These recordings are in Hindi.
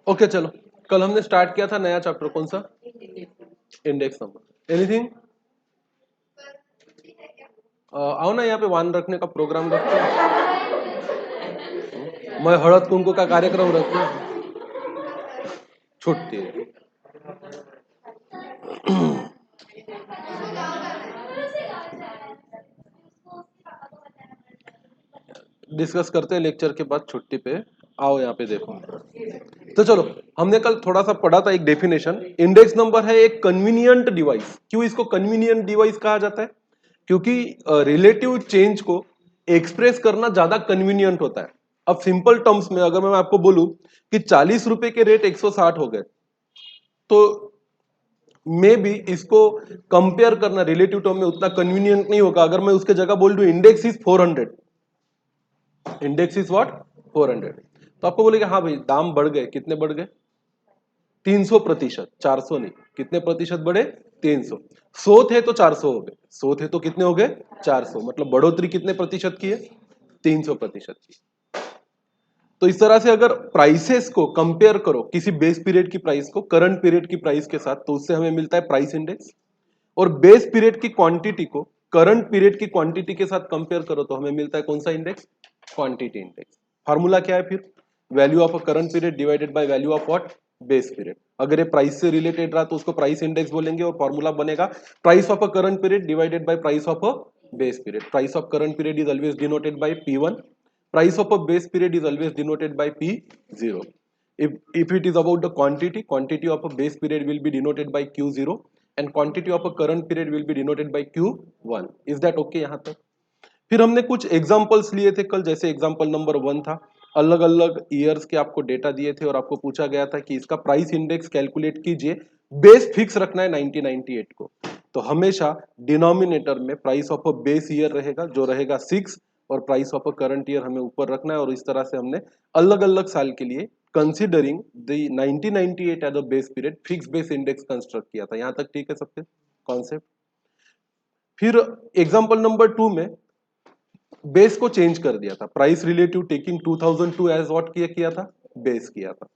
ओके चलो, कल हमने स्टार्ट किया था नया चैप्टर, कौन सा? Index number. एनीथिंग? आओ ना, यहाँ पे वान रखने का प्रोग्राम रखते हैं। मैं हड़द कुंकू का कार्यक्रम रखूं? छुट्टी है। डिस्कस करते हैं लेक्चर के बाद छुट्टी पे। आओ यहाँ पे देखो। तो चलो, हमने कल थोड़ा सा पढ़ा था एक डेफिनेशन। इंडेक्स नंबर है एक कन्वीनियंट डिवाइस। क्यों इसको कन्वीनियंट डिवाइस कहा जाता है? क्योंकि रिलेटिव चेंज को एक्सप्रेस करना ज्यादा कन्वीनियंट होता है। अब सिंपल टर्म्स में अगर मैं आपको बोलूं कि 40 रुपए के रेट 160 हो गए, तो मे भी इसको कंपेयर करना रिलेटिव टर्म में उतना कन्वीनियंट नहीं होगा। अगर मैं उसके जगह बोल दूं index is 400, index is what? 400, तो आपको बोलेगा हाँ भाई दाम बढ़ गए। कितने बढ़ गए? 300%। 400 नहीं, कितने प्रतिशत बढ़े? 300। 100 थे तो 400 हो गए, 100 थे तो कितने हो गए? 400। मतलब बढ़ोतरी कितने प्रतिशत की है? 300% की। तो इस तरह से अगर प्राइसेस को कंपेयर करो किसी बेस पीरियड की प्राइस को करंट पीरियड की प्राइस के साथ, तो उससे हमें मिलता है प्राइस इंडेक्स। और बेस पीरियड की क्वांटिटी को करंट पीरियड की क्वांटिटी के साथ कंपेयर करो तो हमें मिलता है कौन सा इंडेक्स? Quantity index. फार्मूला क्या है फिर? Value of a current period divided by value of what? Base period. अगर ये प्राइस से रिलेटेड रहा तो उसको प्राइस इंडेक्स बोलेंगे और फॉर्मूला बनेगा price of a current period divided by price of a base period. Price of current period is always denoted by P1. Price of a base period is always denoted by P0. If it is about the quantity, quantity of a base period will be denoted by Q0 and quantity of a current period will be denoted by Q1. Is that okay यहाँ तक? फिर हमने कुछ एग्जांपल्स लिए थे कल, जैसे एग्जांपल नंबर 1 था, अलग अलग ईयर्स के आपको डेटा दिए थे और आपको पूछा गया था कि इसका प्राइस इंडेक्स कैलकुलेट कीजिए, बेस फिक्स रखना है 1998 को। तो हमेशा डिनोमिनेटर में price of a base year रहेगा जो रहेगा 6 और price of a current year हमें ऊपर रखना है। और इस तरह से हमने अलग अलग साल के लिए considering the 1998 as a base period fix base index construct किया था। यहां तक ठीक है सबके कॉन्सेप्ट? फिर एग्जांपल नंबर 2 में बेस को चेंज कर दिया था, price relative taking 2002 as what किया था? बेस किया था।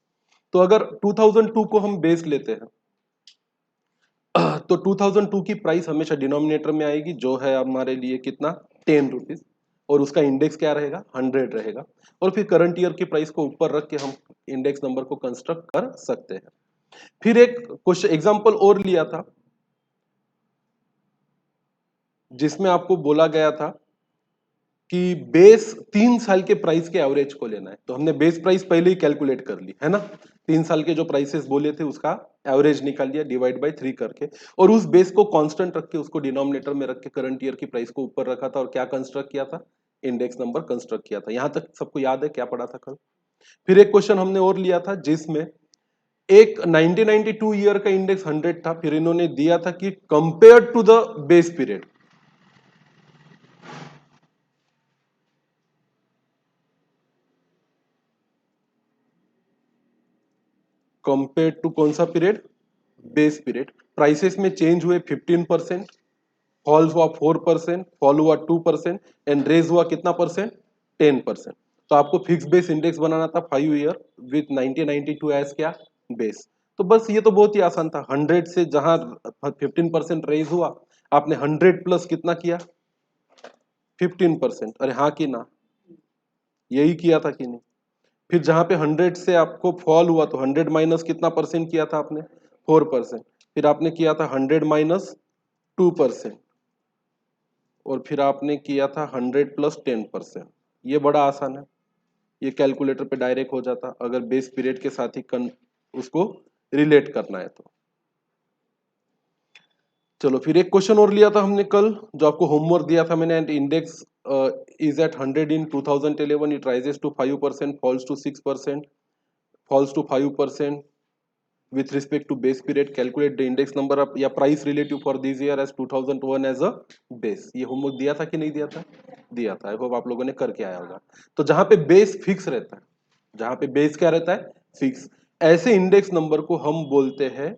तो अगर 2002 को हम बेस लेते हैं तो 2002 की प्राइस हमेशा डिनोमिनेटर में आएगी जो है हमारे लिए कितना? 10 रुपीज। और उसका इंडेक्स क्या रहेगा? 100 रहेगा। और फिर करंट ईयर की प्राइस को ऊपर रख के हम इंडेक्स नंबर को कंस्ट्रक्ट कर सकते हैं। फिर एक क्वेश्चन एग्जांपल और लिया था जिसमें आपको बोला गया था कि बेस 3 साल के प्राइस के एवरेज को लेना है। तो हमने बेस प्राइस पहले ही कैलकुलेट कर ली है ना, 3 साल के जो प्राइसेस बोले थे उसका एवरेज निकाल लिया डिवाइड बाय 3 करके, और उस बेस को कांस्टेंट रख के उसको डिनोमिनेटर में रख के करंट ईयर की प्राइस को ऊपर रखा था और क्या कंस्ट्रक्ट किया था? इंडेक्स नंबर कंस्ट्रक्ट किया था। यहां तक सबको याद है क्या पढ़ा था कल? फिर एक क्वेश्चन हमने और लिया था जिसमें एक 1992 ईयर का इंडेक्स 100 था, फिर इन्होंने दिया था कि compare to the base period, compare to कौन सा पीरियड? Base period. प्राइसेस में चेंज हुए 15%, फॉल हुआ 4%, फॉल हुआ 2% एंड रेज हुआ कितना परसेंट? 10%। तो आपको फिक्स बेस इंडेक्स बनाना था 5 ईयर विथ 1992 एज क्या? बेस। तो बस ये तो बहुत ही आसान था। 100 से जहां 15% रेज हुआ, आपने 100 प्लस कितना किया? 15%। अरे हाँ कि ना? यही किया था कि नहीं? फिर जहां पे 100 से आपको फॉल हुआ तो 100 माइनस कितना परसेंट किया था आपने? 4%। फिर आपने किया था 100 माइनस 2%, और फिर आपने किया था 100 प्लस 10%। ये बड़ा आसान है, ये कैलकुलेटर पे डायरेक्ट हो जाता अगर बेस पीरियड के साथ ही उसको रिलेट करना है तो। चलो फिर एक क्वेश्चन और लिया था हमने कल जो आपको होमवर्क दिया था मैंने, and index is at 100 in 2011, it rises to 5%, falls to 6%, falls to 5% with respect to base period. Calculate the index number of या price relative for this year as 2001 as a base. ये होमवर्क दिया था कि नहीं दिया था? दिया था। आई होप आप लोगों ने करके आया होगा। तो जहां पे बेस फिक्स रहता है, जहां पे बेस क्या रहता है? फिक्स, ऐसे इंडेक्स नंबर को हम बोलते हैं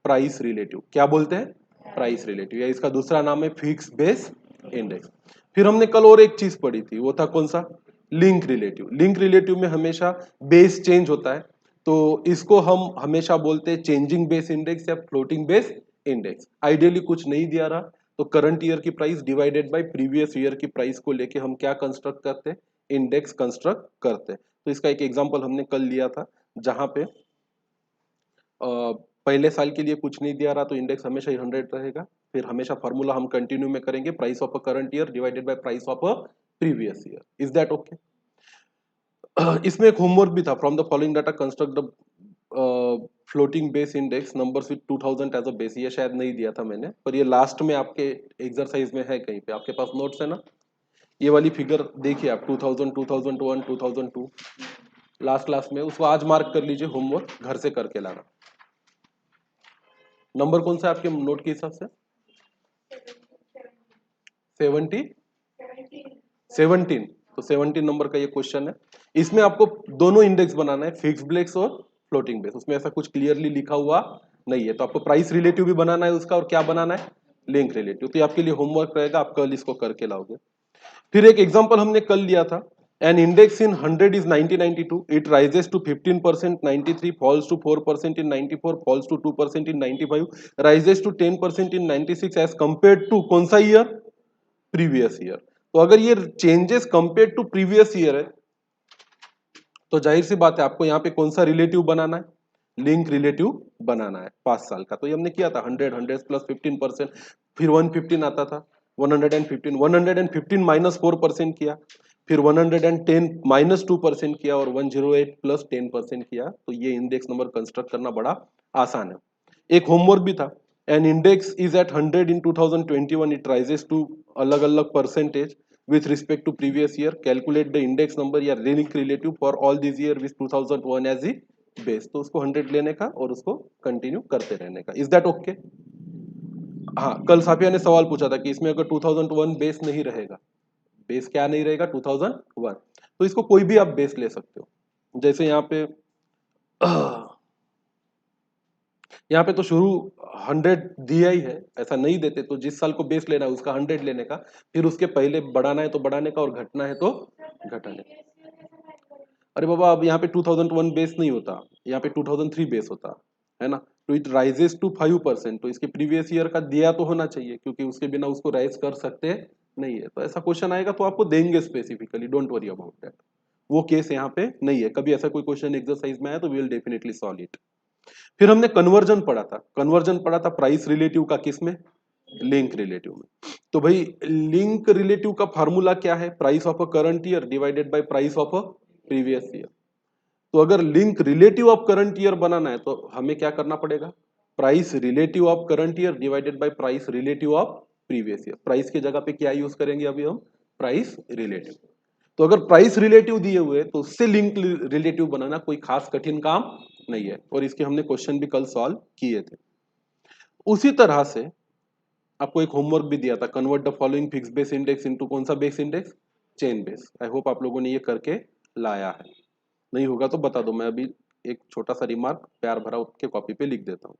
प्राइस रिलेटिव। क्या बोलते हैं? प्राइस रिलेटिव, या इसका दूसरा नाम है फिक्स बेस इंडेक्स। फिर हमने कल और एक चीज पढ़ी थी, वो था कौन सा? Link relative. लिंक रिलेटिव में हमेशा बेस चेंज होता है तो इसको हम हमेशा बोलते हैं चेंजिंग बेस इंडेक्स या फ्लोटिंग बेस इंडेक्स। आइडियली कुछ नहीं दिया रहा तो करंट ईयर की price divided by previous year की प्राइस को लेके हम क्या कंस्ट्रक्ट करते हैं, इंडेक्स कंस्ट्रक्ट करते हैं। तो इसका एक एग्जांपल हमने कल लिया था जहां पे पहले साल के लिए कुछ नहीं दिया रहा तो इंडेक्स हमेशा ही 100 रहेगा। फिर हमेशा फॉर्मूला हम कंटिन्यू में करेंगे, price of a current year divided by price of a previous year. Is that okay? इसमें एक होमवर्क भी था, from the following data construct the floating base index numbers with 2000 as a base. ये शायद नहीं दिया था मैंने, पर ये लास्ट में आपके एक्सरसाइज में है, कहीं पे आपके पास नोट्स है ना। ये वाली फिगर देखिए आप, 2000, 2001, 2002 लास्ट क्लास में, उसको आज मार्क कर लीजिए, होमवर्क घर से करके लाना। नंबर कौन सा है आपके नोट के हिसाब से? 17 तो 17 नंबर का ये क्वेश्चन है। इसमें आपको दोनों इंडेक्स बनाना है, फिक्स बेस और फ्लोटिंग बेस। उसमें ऐसा कुछ क्लियरली लिखा हुआ नहीं है, तो आपको प्राइस रिलेटिव भी बनाना है उसका, और क्या बनाना है, लिंक रिलेटिव। तो ये आपके लिए होमवर्क रहेगा, आप कल इसको करके लाओगे। फिर एक एग्जांपल हमने कल लिया था, an index in 100 is 1992, it rises to 15% 93, falls to 4% in 94, falls to 2% in 95, rises to 10% in 96 as compared to कौन सा ईयर, प्रीवियस ईयर। तो अगर ये changes compare to previous year है तो जाहिर सी बात है आपको यहाँ पे कौन सा रिलेटिव बनाना है, लिंक रिलेटिव बनाना है 5 साल का। तो ये हमने किया था 100, 100 प्लस 15%, फिर 115 आता था, 115, 115 माइनस 4% किया, फिर 110 माइनस 2% किया, और 108 प्लस 10% किया। तो ये इंडेक्स नंबर कंस्ट्रक्ट करना बड़ा आसान है। एक होमवर्क भी था, an index is at 100 in 2021, it rises to अलग अलग percentage with respect to previous year, calculate the index number या link relative for all these year with 2001 as the base। तो उसको 100 लेने का और उसको कंटिन्यू करते रहने का। Is that okay? हाँ, कल साफिया ने सवाल पूछा था कि इसमें अगर 2001 बेस नहीं रहेगा, बेस क्या नहीं रहेगा, 2001, तो इसको कोई भी आप बेस ले सकते हो। जैसे यहाँ पे यहाँ पे तो शुरू 100 दिया ही है, ऐसा नहीं देते तो जिस साल को बेस लेना है उसका 100 लेने का, फिर उसके पहले बढ़ाना है तो बढ़ाने का, और घटना है तो घटाने का। अरे बाबा, अब यहाँ पे 2001 बेस नहीं होता, यहाँ पे 2003 बेस होता है ना। तो इट राइजेस टू 5%, तो इसके प्रीवियस ईयर का दिया तो होना चाहिए, क्योंकि उसके बिना उसको राइज कर सकते नहीं है। तो ऐसा क्वेश्चन आएगा तो आपको देंगे specifically, don't worry about that. वो केस यहाँ पे नहीं है। कभी ऐसा कोई क्वेश्चन एक्सरसाइज में आया तो we will definitely solve it. फिर हमने कन्वर्जन पढ़ा था, कन्वर्जन पढ़ा था प्राइस रिलेटिव का, किसमें, लिंक रिलेटिव में। तो भाई लिंक रिलेटिव का फार्मूला क्या है, price of a current year divided by price of a previous year. तो अगर link relative of current year बनाना है तो हमें क्या करना पड़ेगा, price relative of current year divided by price relative of previous year. Price की जगह पे क्या यूज करेंगे अभी हम, प्राइस रिलेटिव। तो अगर प्राइस रिलेटिव दिए हुए तो उससे लिंक रिलेटिव बनाना कोई खास कठिन काम नहीं है, और इसके हमने क्वेश्चन भी कल सॉल्व किए थे। उसी तरह से आपको एक होमवर्क भी दिया था, convert the following fix base index into कौन सा base index, chain base. I hope आप लोगों ने ये करके लाया है, नहीं होगा तो बता दो, मैं अभी एक छोटा सा रिमार्क प्यार भरा उसके कॉपी पे लिख देता हूँ।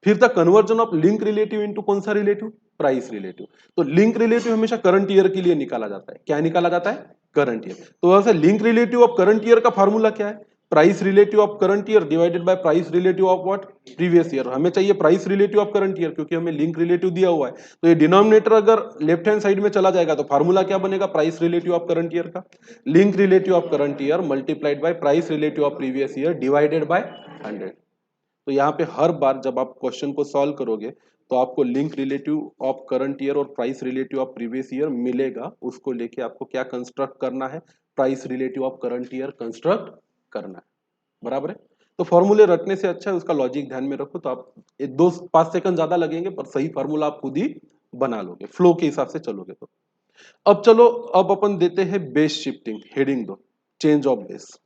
फिर था conversion of link relative into कौन सा रिलेटिव, प्राइस रिलेटिव। तो लिंक रिलेटिव हमेशा करंट ईयर के लिए निकाला जाता है, क्या निकाला जाता है, करंट ईयर। तो वैसे link relative of current year का फार्मूला क्या है, price relative of current year divided by price relative of what, previous year. हमें चाहिए price relative of current year, क्योंकि हमें लिंक रिलेटिव दिया हुआ है। तो ये डिनोमिनेटर अगर लेफ्ट हैंड साइड में चला जाएगा तो फार्मूला क्या बनेगा, price relative of current year का, link relative of current year multiplied by price relative of previous year divided by 100। तो यहाँ पे हर बार जब आप क्वेश्चन को सॉल्व करोगे तो आपको link relative of current year और price relative of previous year मिलेगा, उसको लेके आपको क्या कंस्ट्रक्ट करना है, price relative of current year construct करना है। बराबर है? तो फॉर्मूले रटने से अच्छा है उसका लॉजिक ध्यान में रखो, तो आप 2-5 सेकंड ज्यादा लगेंगे पर सही फॉर्मूला आप खुद ही बना लोगे, फ्लो के हिसाब से चलोगे तो। अब चलो, अब अपन देते हैं बेस शिफ्टिंग, हेडिंग दो, change of base.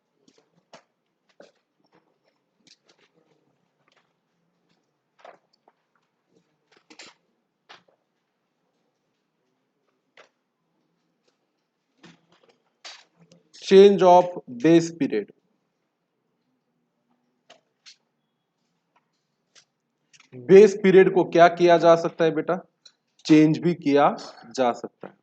Change of base period. Base period को क्या किया जा सकता है बेटा, चेंज भी किया जा सकता है।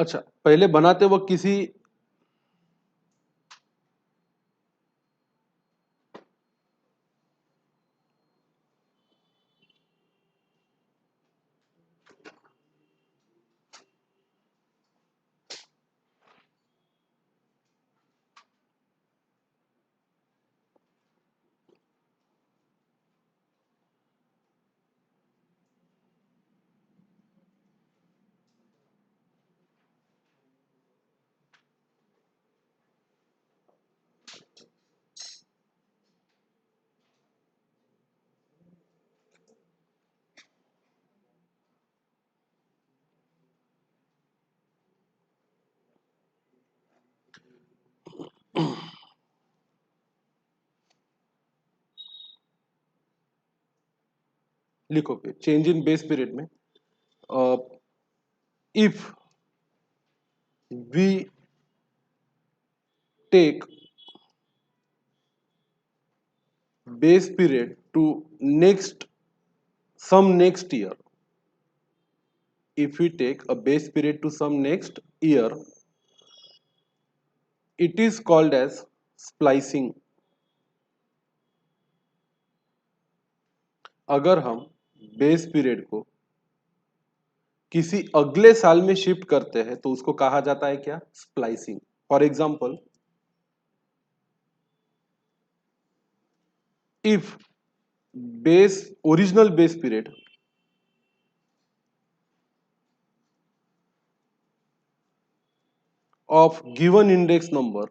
अच्छा, पहले बनाते वक्त किसी लिखो पे चेंज इन बेस पीरियड में if we take base period to next some next year, if we take a base period to some next year, it is called as splicing. अगर हम बेस पीरियड को किसी अगले साल में शिफ्ट करते हैं तो उसको कहा जाता है क्या? Splicing. For example, if base original base period of given index number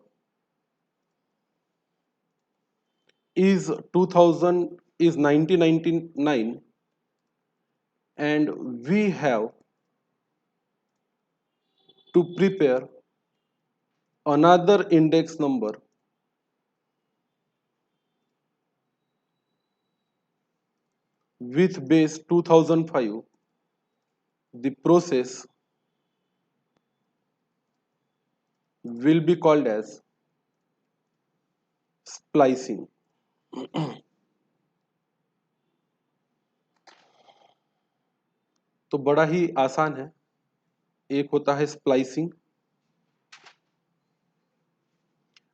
is 2000 is 1999 and we have to prepare another index number with base 2005, the process will be called as splicing. तो बड़ा ही आसान है. एक होता है स्प्लाइसिंग.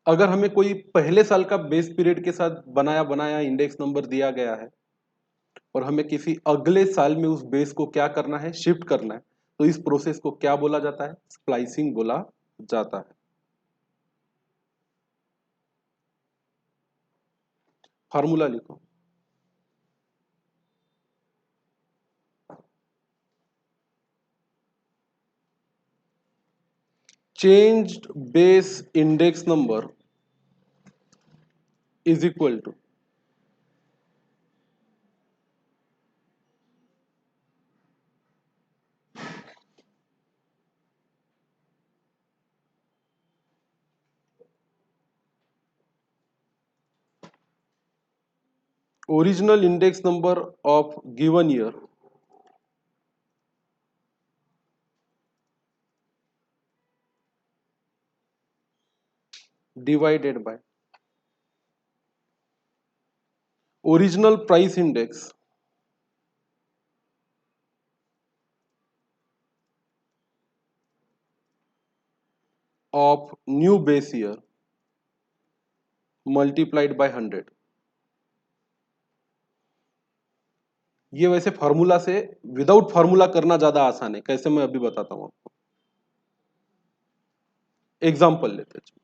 अगर हमें कोई पहले साल का बेस पीरियड के साथ बनाया बनाया इंडेक्स नंबर दिया गया है और हमें किसी अगले साल में उस बेस को क्या करना है? शिफ्ट करना है. तो इस प्रोसेस को क्या बोला जाता है? स्प्लाइसिंग बोला जाता है. फार्मूला लिखो. Changed base index number is equal to original index number of given year divided by original price index of new base year multiplied by 100. ये वैसे फार्मूला से विदाउट फार्मूला करना ज्यादा आसान है. कैसे? मैं अभी बताता हूं आपको. एग्जाम्पल लेते हैं.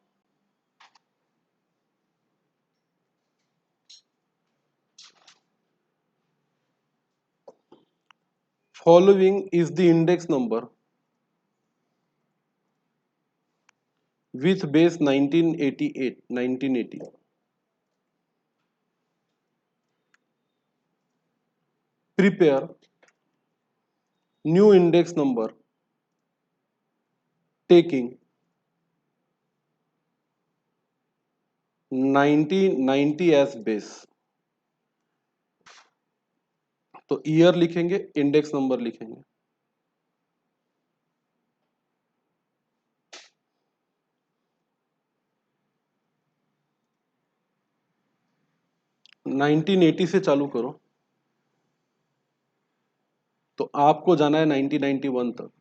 Following is the index number with base 1980. Prepare new index number taking 1990 as base. तो ईयर लिखेंगे, इंडेक्स नंबर लिखेंगे. 1980 से चालू करो तो आपको जाना है 1991 तक.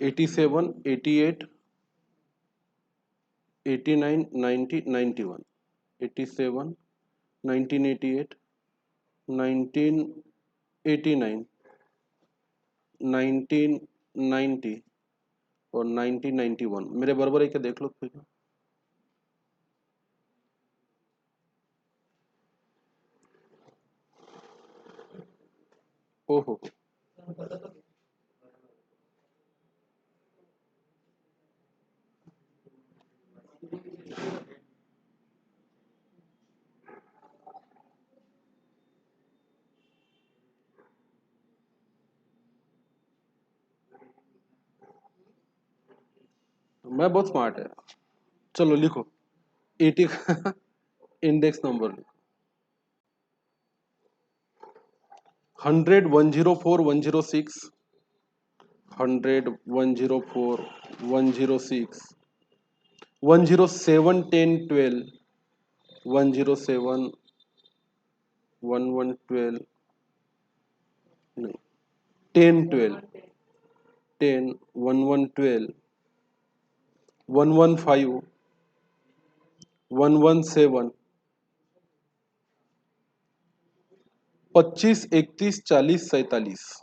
87, 88, 89, 90, 91, 87, 1988, 1989, 1990 और 1991 मेरे बराबर है क्या, देख लो फिर। ओहो, मैं बहुत स्मार्ट है। चलो लिखो 80 का इंडेक्स नंबर, 100, 104, 106, 100, 104, 106, 107, 10, 12, 107, 11, 12, नहीं 10, 12, 10, 11, 12, 115, 117, 25, 31, 40, 47।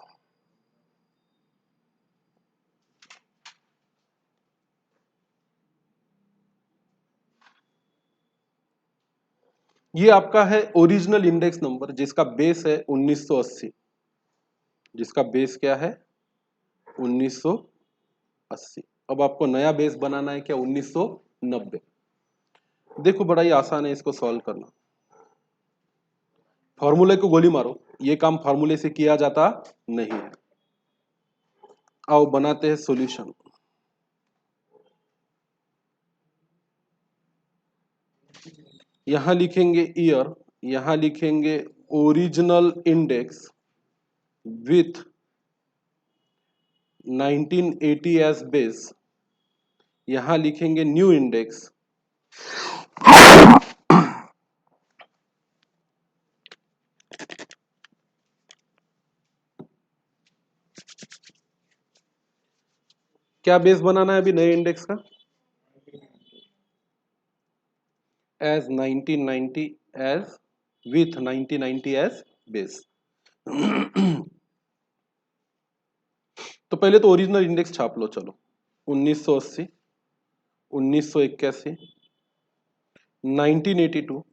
ये आपका है ओरिजिनल इंडेक्स नंबर जिसका बेस है 1980। जिसका बेस क्या है 1980। अब आपको नया बेस बनाना है क्या 1990। देखो बड़ा ही आसान है इसको सॉल्व करना। फॉर्मूले को गोली मारो, ये काम फॉर्मूले से किया जाता नहीं है। आओ बनाते हैं सॉल्यूशन। यहां लिखेंगे ईयर, यहां लिखेंगे original index with 1980 as base, यहां लिखेंगे न्यू इंडेक्स क्या बेस बनाना है अभी नए इंडेक्स का as 1990 as with 1990 as base. तो पहले तो ओरिजिनल इंडेक्स छाप लो चलो। 1980, 1981, 1982,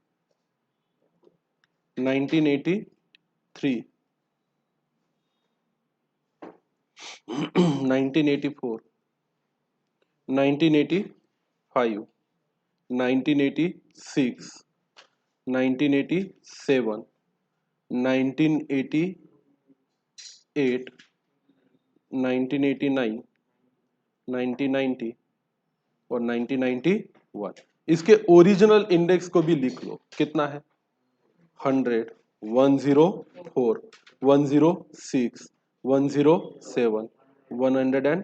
1983, 1984, 1985, 1986, 1987, 1988, 1989, 1990 और 1991। इसके ओरिजिनल इंडेक्स को भी लिख लो, कितना है 100, 104, 106, 107, 110,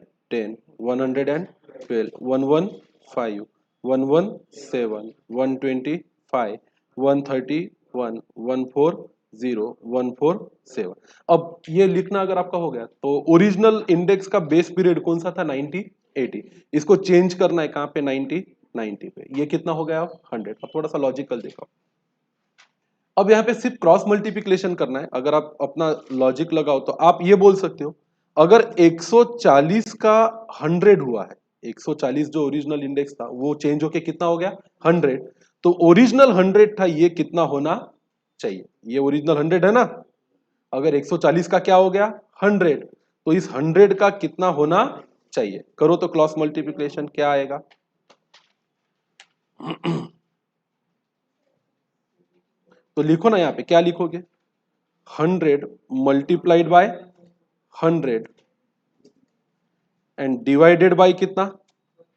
112, 115, 117, 125, 131, 140, 147। अब ये लिखना अगर आपका हो गया तो ओरिजिनल इंडेक्स का बेस पीरियड कौन सा था 1980। इसको चेंज करना है कहां पे 90 पे। ये कितना हो गया 100। अब थोड़ा सा लॉजिकल देखो। अब यहां पे सिर्फ क्रॉस मल्टीप्लिकेशन करना है। अगर आप अपना लॉजिक लगाओ तो आप ये बोल सकते हो अगर 140 का 100 हुआ है, 140 जो ओरिजिनल इंडेक्स था वो चेंज होके कितना हो गया 100, तो ओरिजिनल 100 था ये कितना होना चाहिए। ये ओरिजिनल 100 है ना, अगर 140 का क्या हो गया 100, तो इस 100 का कितना होना चाहिए। करो तो क्रॉस मल्टीप्लिकेशन क्या आएगा तो लिखो ना यहाँ पे क्या लिखोगे 100 multiplied by 100 and divided by कितना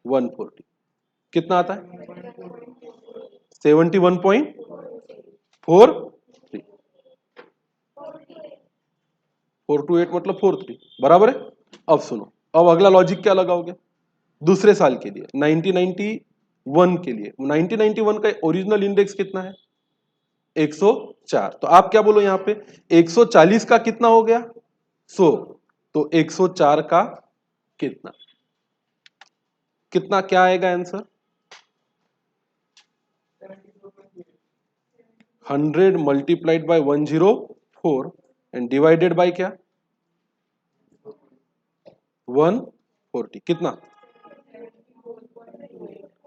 140। कितना आता है 71.43। 428 मतलब 43 बराबर है। अब सुनो, अब अगला लॉजिक क्या लगाओगे दूसरे साल के लिए 1991 के लिए। 1991 का ओरिजिनल इंडेक्स कितना है 104। तो आप क्या बोलो यहां पे 140 का कितना हो गया 100, तो 104 का कितना। कितना क्या आएगा answer? 100 multiplied by 104 and divided by क्या? 140 कितना?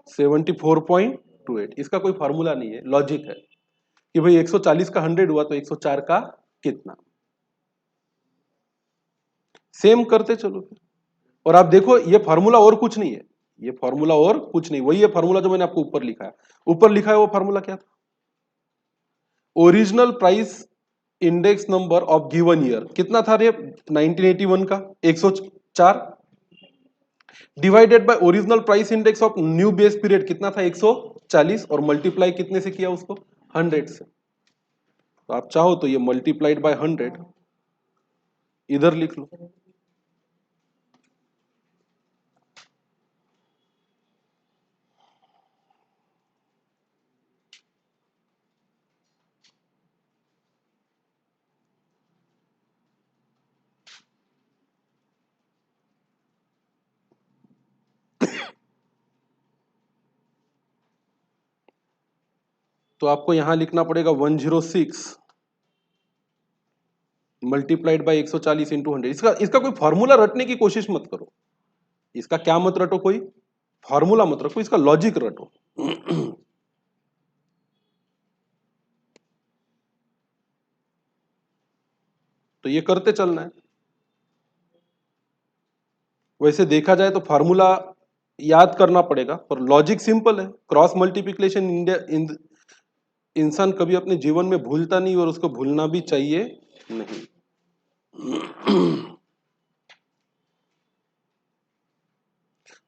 74.28। इसका कोई फार्मूला नहीं है, लॉजिक है कि भाई 140 का 100 हुआ तो 104 का कितना। सेम करते चलो फिर। और आप देखो ये फार्मूला और कुछ नहीं है, ये फार्मूला और कुछ नहीं, वही है फार्मूला जो मैंने आपको ऊपर लिखा है। ऊपर लिखा है वो फार्मूला क्या था? Original price index number of given year कितना था रे 1981 का? 104 divided by original price index of new base period कितना था? 140 और मल्टीप्लाई कितने से किया उसको? 100 से। तो आप चाहो तो ये मल्टीप्लाइड बाय 100 इधर लिख लो। तो आपको यहां लिखना पड़ेगा 106 मल्टीप्लाइड बाय 140 इंटू 100। इसका इसका कोई फॉर्मूला रटने की कोशिश मत करो। इसका क्या मत रटो, कोई फॉर्मूला मत रखो, इसका लॉजिक रटो। तो ये करते चलना है। वैसे देखा जाए तो फॉर्मूला याद करना पड़ेगा, पर लॉजिक सिंपल है। क्रॉस मल्टीप्लिकेशन इंसान कभी अपने जीवन में भूलता नहीं और उसको भूलना भी चाहिए नहीं।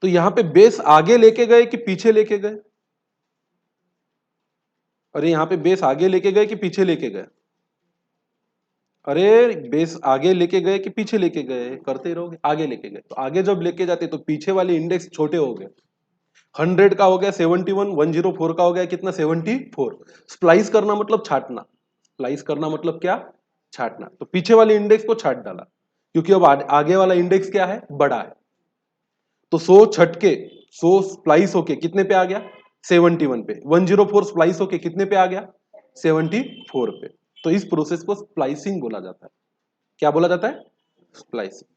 तो यहां पे बेस आगे लेके गए कि पीछे लेके गए? अरे यहां पे बेस आगे लेके गए कि पीछे लेके गए? अरे बेस आगे लेके गए कि पीछे लेके गए? करते ही रहोगे। आगे लेके गए, तो आगे जब लेके जाते तो पीछे वाले इंडेक्स छोटे हो गए। 100 का हो गया 71, 104 का हो गया कितना? 74। स्प्लाइस करना मतलब छाटना। स्प्लाइस करना मतलब क्या? छाटना। तो पीछे वाले इंडेक्स को छाट डाला, क्योंकि अब आगे वाला इंडेक्स क्या है? बड़ा है। तो 100 छटके 100 स्प्लाइस होके कितने पे आ गया? 71 पे। 104 स्प्लाइस होके कितने पे आ गया? 74 पे। तो इस प्रोसेस को स्प्लाइसिंग बोला जाता है। क्या बोला जाता है? स्प्लाइसिंग।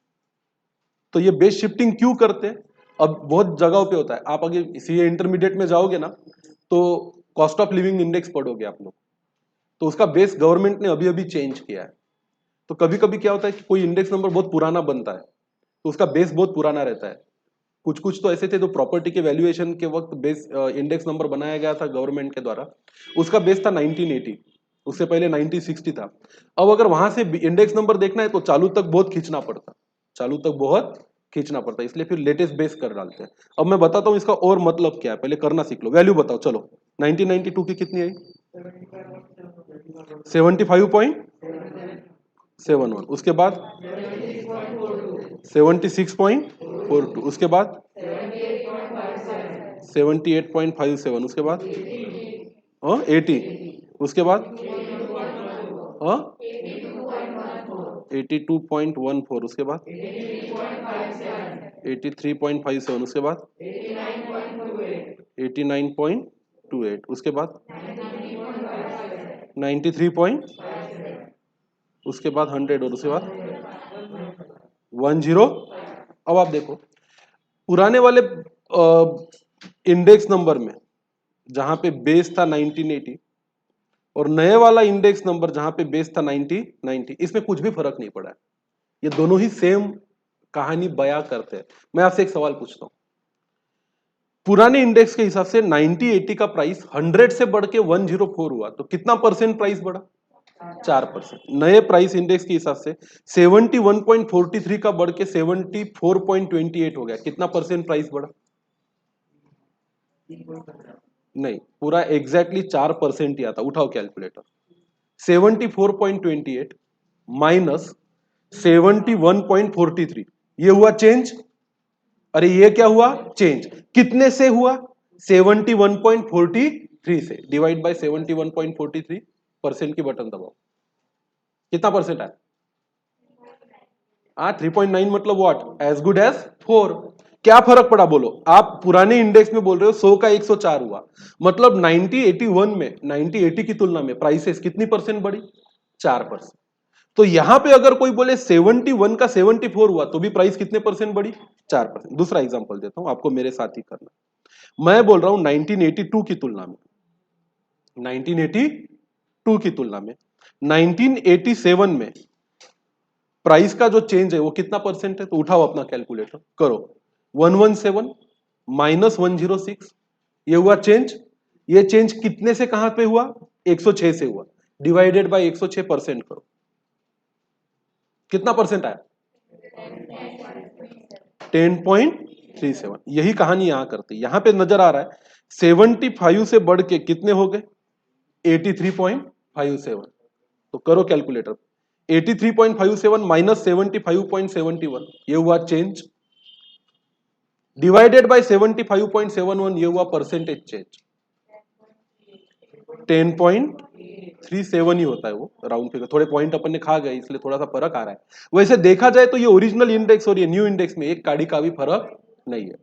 तो ये बेस शिफ्टिंग क्यों करते हैं? अब बहुत जगहों पे होता है। आप अगर सीए इंटरमीडिएट में जाओगे ना, तो कॉस्ट ऑफ लिविंग इंडेक्स पढ़ोगे आप लोग, तो उसका बेस गवर्नमेंट ने अभी अभी चेंज किया है। तो कभी कभी क्या होता है कि कोई इंडेक्स नंबर बहुत पुराना बनता है, तो उसका बेस बहुत पुराना रहता है। कुछ कुछ तो ऐसे थे जो प्रॉपर्टी के वैल्यूएशन के वक्त बेस इंडेक्स नंबर बनाया गया था गवर्नमेंट के द्वारा, उसका बेस था 1980, उससे पहले 1960 था। अब अगर वहां से इंडेक्स नंबर देखना है तो चालू तक बहुत खींचना पड़ता, चालू तक बहुत खींचना पड़ता है, इसलिए फिर लेटेस्ट बेस कर डालते हैं। अब मैं बताता हूं इसका और मतलब क्या है, पहले करना सीख लो। वैल्यू बताओ चलो, 1992 की कितनी आई? 75.71। उसके बाद 76.42। उसके बाद 78.57। उसके बाद 80। उसके बाद 82.14। उसके बाद 83.57। उसके बाद 89.28। उसके बाद 93 उसके बाद 100 और उसके बाद 10। अब आप देखो पुराने वाले इंडेक्स नंबर में जहां पे बेस था 1980 और नए वाला इंडेक्स नंबर जहां पे बेस था 1990, इसमें कुछ भी फर्क नहीं पड़ा है। ये दोनों ही सेम कहानी बयां करते हैं। मैं आपसे एक सवाल पूछता हूं, पुराने इंडेक्स के हिसाब से 9080 का प्राइस 100 से बढ़ के 104 हुआ तो कितना परसेंट प्राइस बढ़ा? 4%। नए प्राइस इंडेक्स के हिसाब से 71.43 का बढ़ के 74.28 हो गया, कितना परसेंट प्राइस बढ़ा? नहीं, पूरा एग्जैक्टली 4% ही आता। उठाओ कैलकुलेटर। 74.28 माइनस 71.43, ये हुआ चेंज। अरे ये क्या हुआ? चेंज। कितने से हुआ? 71.43 से। डिवाइड बाय 71.43% की बटन दबाओ, कितना परसेंट आया? 3.9 मतलब व्हाट? As good as 4। क्या फर्क पड़ा बोलो? आप पुराने इंडेक्स में बोल रहे हो 100 का 104 हुआ, मतलब 9081 में 9080 की तुलना में प्राइसेस कितनी परसेंट बढ़ी? 4%। तो यहां पे अगर कोई बोले 71 का 74 हुआ तो भी प्राइस कितने परसेंट बढ़ी? 4%। दूसरा एग्जांपल देता हूं आपको, मेरे साथ ही करना। मैं बोल रहा हूं 1982 की तुलना में, 1982 की तुलना में 1987 में प्राइस का जो चेंज है वो कितना परसेंट है? तो उठाओ अपना कैलकुलेटर करो, 117 माइनस 106, ये हुआ चेंज। ये चेंज कितने से कहां पे हुआ? 106 से हुआ, डिवाइडेड बाय 106% करो, कितना परसेंट आया? 10.37। यही कहानी यहां करती, यहां पे नजर आ रहा है 75 से बढ़ के कितने हो गए? 83.57। तो करो कैलकुलेटर, 83.57 माइनस 75.71, ये हुआ चेंज, डिवाइडेड बाय 75.71, ये हुआ परसेंटेज चेंज। 10.37 ही होता है वो, राउंड फिगर, थोड़े पॉइंट अपन ने खा गए इसलिए थोड़ा सा फर्क आ रहा है। वैसे देखा जाए तो ये ओरिजिनल इंडेक्स और ये न्यू इंडेक्स में एक काड़ी का भी फर्क नहीं है।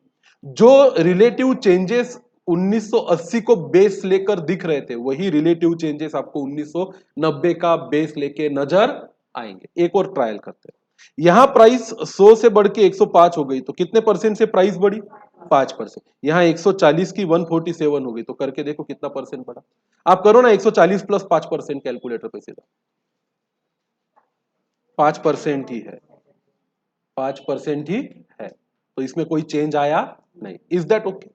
जो रिलेटिव चेंजेस 1980 को बेस लेकर दिख रहे थे, वही रिलेटिव चेंजेस आपको 1990 का बेस लेके नजर आएंगे। एक और ट्रायल करते हैं। यहां प्राइस 100 से बढ़ के 105 हो गई, तो कितने परसेंट से प्राइस बढ़ी? 5%। यहां 140 की 147 हो गई, तो करके देखो कितना परसेंट बढ़ा। आप करो ना 140 प्लस 5% कैलकुलेटर पे सीधा, 5% ही है, 5% ही है, तो इसमें कोई चेंज आया नहीं। Is that okay?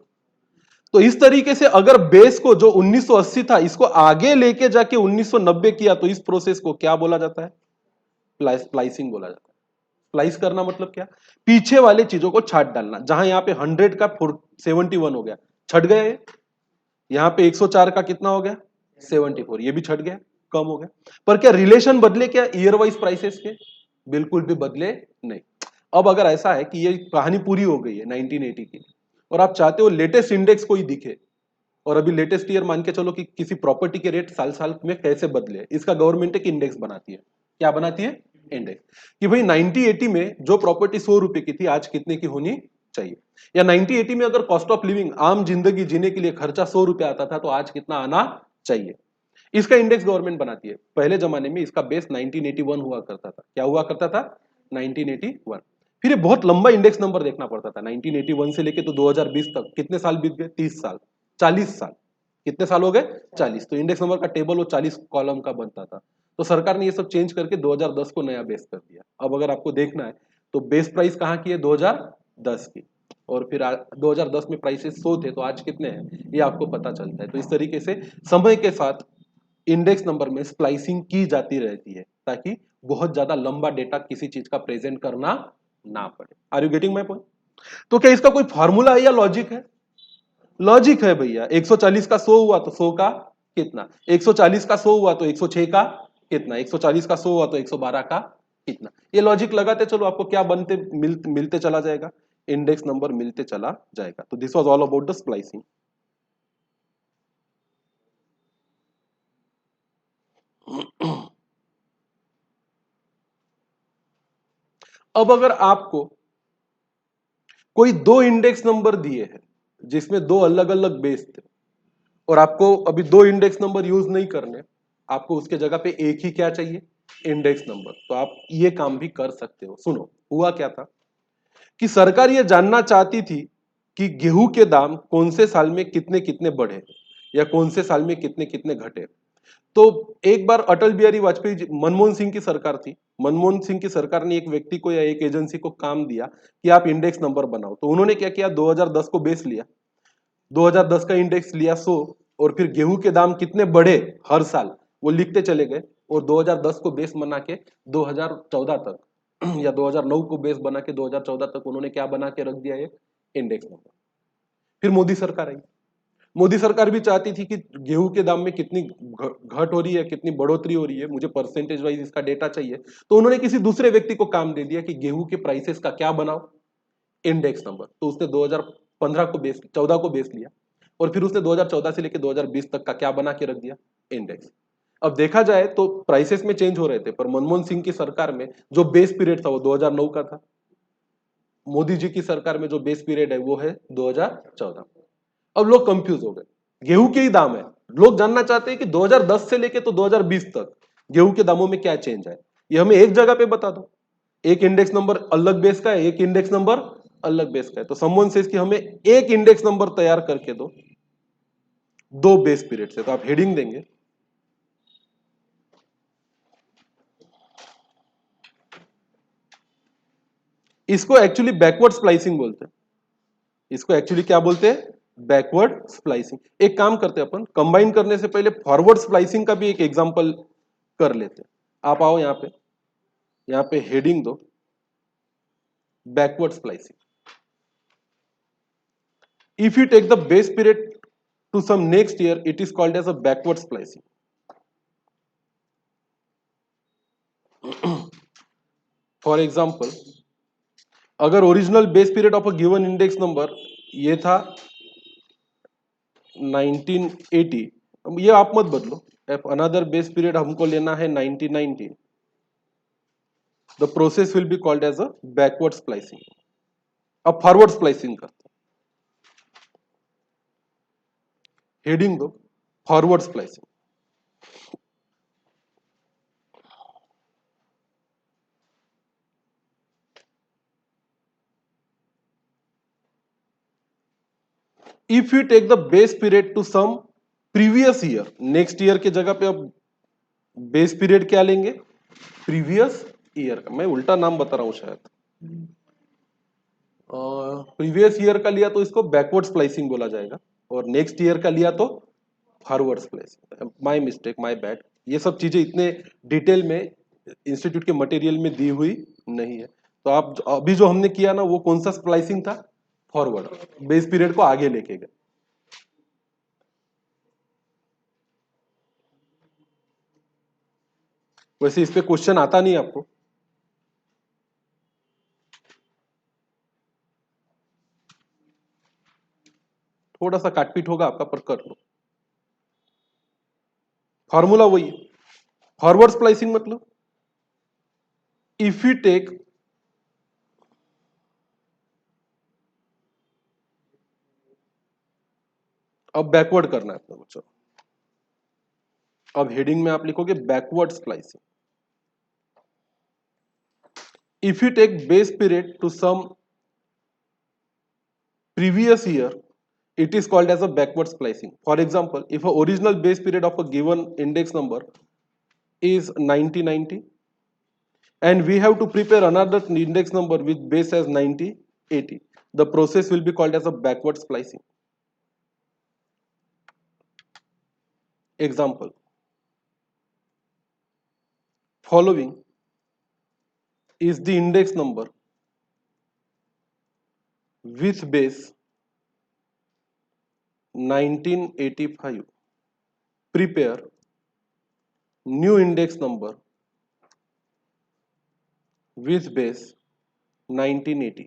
तो इस तरीके से अगर बेस को जो 1980 था इसको आगे लेके जाके 1990 किया, तो इस प्रोसेस को क्या बोला जाता है? स्प्लाइसिंग बोला जाता है। स्प्लाइस करना मतलब क्या? पीछे वाले चीजों को छाट डालना। जहां यहाँ पे 100 का 71 हो गया, छट गए। यहां पे 104 का कितना हो गया? 74, ये भी छट गया, कम हो गया। पर क्या रिलेशन बदले क्या ईयर वाइज प्राइसेस के? बिल्कुल भी बदले नहीं। अब अगर ऐसा है कि ये कहानी पूरी हो गई है 1980 की, और आप चाहते हो लेटेस्ट इंडेक्स कोई दिखे, और अभी लेटेस्ट ईयर मान के चलो कि किसी प्रॉपर्टी के रेट साल साल में कैसे बदले, इसका गवर्नमेंट एक इंडेक्स बनाती है। क्या बनाती है? इंडेक्स, कि भाई 1980 में जो प्रॉपर्टी 100 रुपए की थी आज कितने की होनी चाहिए, या 1980 में अगर कॉस्ट ऑफ लिविंग, आम जिंदगी जीने के लिए खर्चा 100 रुपए आता था, तो आज कितना आना चाहिए। इसका इंडेक्स गवर्नमेंट बनाती है। पहले जमाने में इसका बेस 1981 हुआ करता था। क्या हुआ करता था? 1981। फिर ये बहुत लंबा इंडेक्स नंबर देखना पड़ता था। 1981 से लेके तो 2020 तक कितने साल बीत गए? 30 साल, 40 साल। कितने साल हो गए? 40। तो इंडेक्स नंबर का टेबल वो 40 कॉलम का बनता था। तो सरकार ने ये सब चेंज करके 2010 को नया बेस कर दिया। अब अगर आपको देखना है तो बेस प्राइस कहाँ की है? 2010 की। और फिर 2010 में प्राइसेस 100 थे, तो आज कितने हैं ये आपको पता चलता है। तो इस तरीके से समय के साथ इंडेक्स नंबर में स्प्लाइसिंग की जाती रहती है, ताकि बहुत ज्यादा लंबा डेटा किसी चीज का प्रेजेंट करना ना पड़े। Are you getting my point? तो क्या इसका कोई फॉर्मूला है या लॉजिक है? लॉजिक है भैया। 140 का 100 हुआ तो 100 का कितना, 140 का 100 हुआ तो 106 का कितना, 140 का 100 हुआ तो 112 का कितना। ये लॉजिक लगाते चलो, आपको क्या बनते मिलते चला जाएगा? इंडेक्स नंबर मिलते चला जाएगा। तो this was all about the splicing. अब अगर आपको कोई दो इंडेक्स नंबर दिए हैं जिसमें दो अलग अलग बेस थे, और आपको अभी दो इंडेक्स नंबर यूज नहीं करने, आपको उसके जगह पे एक ही क्या चाहिए? Index number. तो आप ये काम भी कर सकते हो। सुनो, हुआ क्या था कि सरकार ये जानना चाहती थी कि गेहूं के दाम कौन से साल में कितने कितने बढ़े, या कौन से साल में कितने कितने घटे। तो एक बार अटल बिहारी वाजपेयी मनमोहन सिंह की सरकार थी। मनमोहन सिंह की सरकार ने एक व्यक्ति को या एक एजेंसी को काम दिया कि आप इंडेक्स नंबर बनाओ। तो उन्होंने क्या किया? 2010 को बेस लिया, 2010 का इंडेक्स लिया 100, और फिर गेहूं के दाम कितने बढ़े हर साल वो लिखते चले गए। और 2010 को बेस बना के 2014 तक या 2009 को बेस बना के 2014 तक उन्होंने क्या बना के रख दिया? एक इंडेक्स नंबर। फिर मोदी सरकार आई। मोदी सरकार भी चाहती थी कि गेहूं के दाम में कितनी घट हो रही है, कितनी बढ़ोतरी हो रही है, मुझे परसेंटेज वाइज इसका डेटा चाहिए। तो उन्होंने किसी दूसरे व्यक्ति को काम दे दिया कि गेहूं के प्राइसेस का क्या बनाओ? Index number. तो उसने 2015 को बेस 14 को बेस लिया, और फिर उसने 2014 से लेकर 2020 तक का क्या बना के रख दिया? इंडेक्स। अब देखा जाए तो प्राइसेस में चेंज हो रहे थे, पर मनमोहन सिंह की सरकार में जो बेस पीरियड था वो 2009 का था। मोदी जी की सरकार में जो बेस पीरियड है वो है 2014। अब लोग कंफ्यूज हो गए, गेहूं के ही दाम है, लोग जानना चाहते हैं कि 2010 से लेके तो 2020 तक गेहूं के दामों में क्या चेंज है, ये हमें एक जगह पे बता दो। एक इंडेक्स नंबर अलग बेस का है, एक इंडेक्स नंबर अलग बेस का है, तो समवन सेज कि हमें एक इंडेक्स नंबर तैयार करके दो दो बेस पीरियड से। तो आप हेडिंग देंगे इसको एक्चुअली बैकवर्ड स्प्लाइसिंग बोलते हैं, इसको एक्चुअली क्या बोलते हैं, बैकवर्ड स्प्लाइसिंग। एक काम करते हैं अपन, कंबाइन करने से पहले फॉरवर्ड स्प्लाइसिंग का भी एक एग्जांपल कर लेते हैं। आप आओ यहां पे हेडिंग दो backward splicing. If you take the base period to some next year it is called as a backward splicing. For example, अगर original base period of a given index number ये था 1980, ये आप मत बदलो, अनदर बेस पीरियड हमको लेना है 1990, the process will be called as a backward splicing. अब फॉरवर्ड स्प्लाइसिंग करते हैं, हेडिंग दो forward splicing. If you take the base period to some previous year, next year के जगह पे अब बेस पीरियड क्या लेंगे, प्रीवियस ईयर का। मैं उल्टा नाम बता रहा हूं शायद, प्रीवियस ईयर का लिया तो इसको बैकवर्ड स्प्लाइसिंग बोला जाएगा, और नेक्स्ट ईयर का लिया तो forward splicing. My mistake, my bad. ये सब चीजें इतने डिटेल में इंस्टीट्यूट के मटेरियल में दी हुई नहीं है। तो आप अभी जो हमने किया ना वो कौन सा स्प्लाइसिंग था, फॉरवर्ड, बेस पीरियड को आगे लेके गए। वैसे इस पे क्वेश्चन आता नहीं आपको, थोड़ा सा काटपीट होगा आपका, पर कर लो। फॉर्मूला वही है, फॉरवर्ड स्प्लाइसिंग मतलब इफ यू टेक, अब बैकवर्ड करना है अपने को। चलो अब हेडिंग में आप लिखोगे backward splicing. If you take base period to some previous year, it is called as a backward splicing. For example, if a original base period of a given index number is 1990 and we have to prepare another index number with base as 9080, the process will be called as a backward splicing. Example, following is the index number with base 1985. Prepare new index number with base 1980.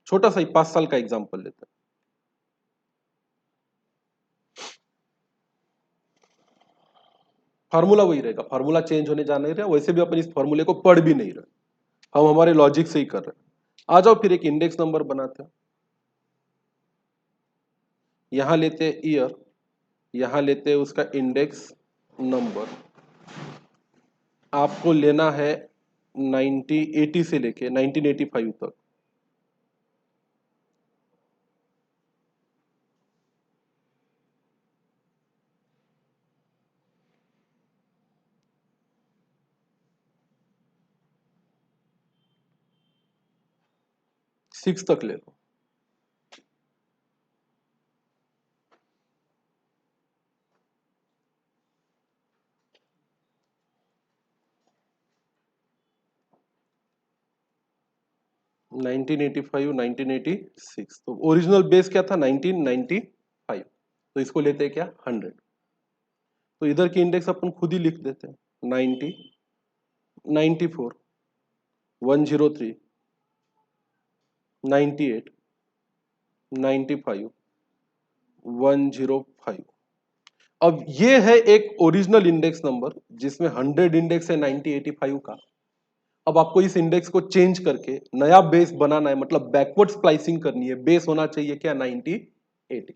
छोटा सा ही 5 साल का एग्जांपल लेते हैं। फार्मूला वही रहेगा, फार्मूला चेंज होने जा नहीं रहा, वैसे भी अपन इस फार्मूले को पढ़ भी नहीं रहे, हम हमारे लॉजिक से ही कर रहे हैं। आ जाओ फिर एक इंडेक्स नंबर बनाते हैं, यहां लेते हैं ईयर, यहां लेते हैं उसका इंडेक्स नंबर। आपको लेना है 1980 से लेके 1985 तक। सिक्स तक ले लो। नाइनटीन एटी फाइव, 1986, तो ओरिजिनल बेस क्या था 1995, तो इसको लेते हैं क्या 100। तो इधर की इंडेक्स अपन खुद ही लिख देते हैं 90, 94, 103, 98, 95, 105। अब ये है एक ओरिजिनल इंडेक्स नंबर जिसमें 100 इंडेक्स है 1985 का, अब आपको इस इंडेक्स को चेंज करके नया बेस बनाना है, मतलब बैकवर्ड स्प्लाइसिंग करनी है। बेस होना चाहिए क्या? 90 80।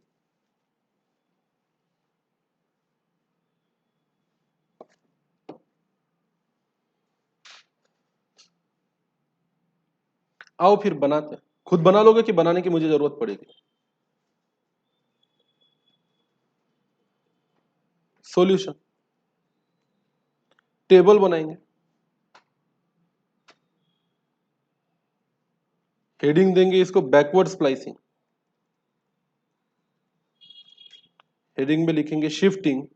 आओ फिर बनाते हैं। खुद बना लोगे कि बनाने की मुझे जरूरत पड़ेगी? सॉल्यूशन टेबल बनाएंगे, हेडिंग देंगे इसको बैकवर्ड स्प्लाइसिंग, हेडिंग में लिखेंगे shifting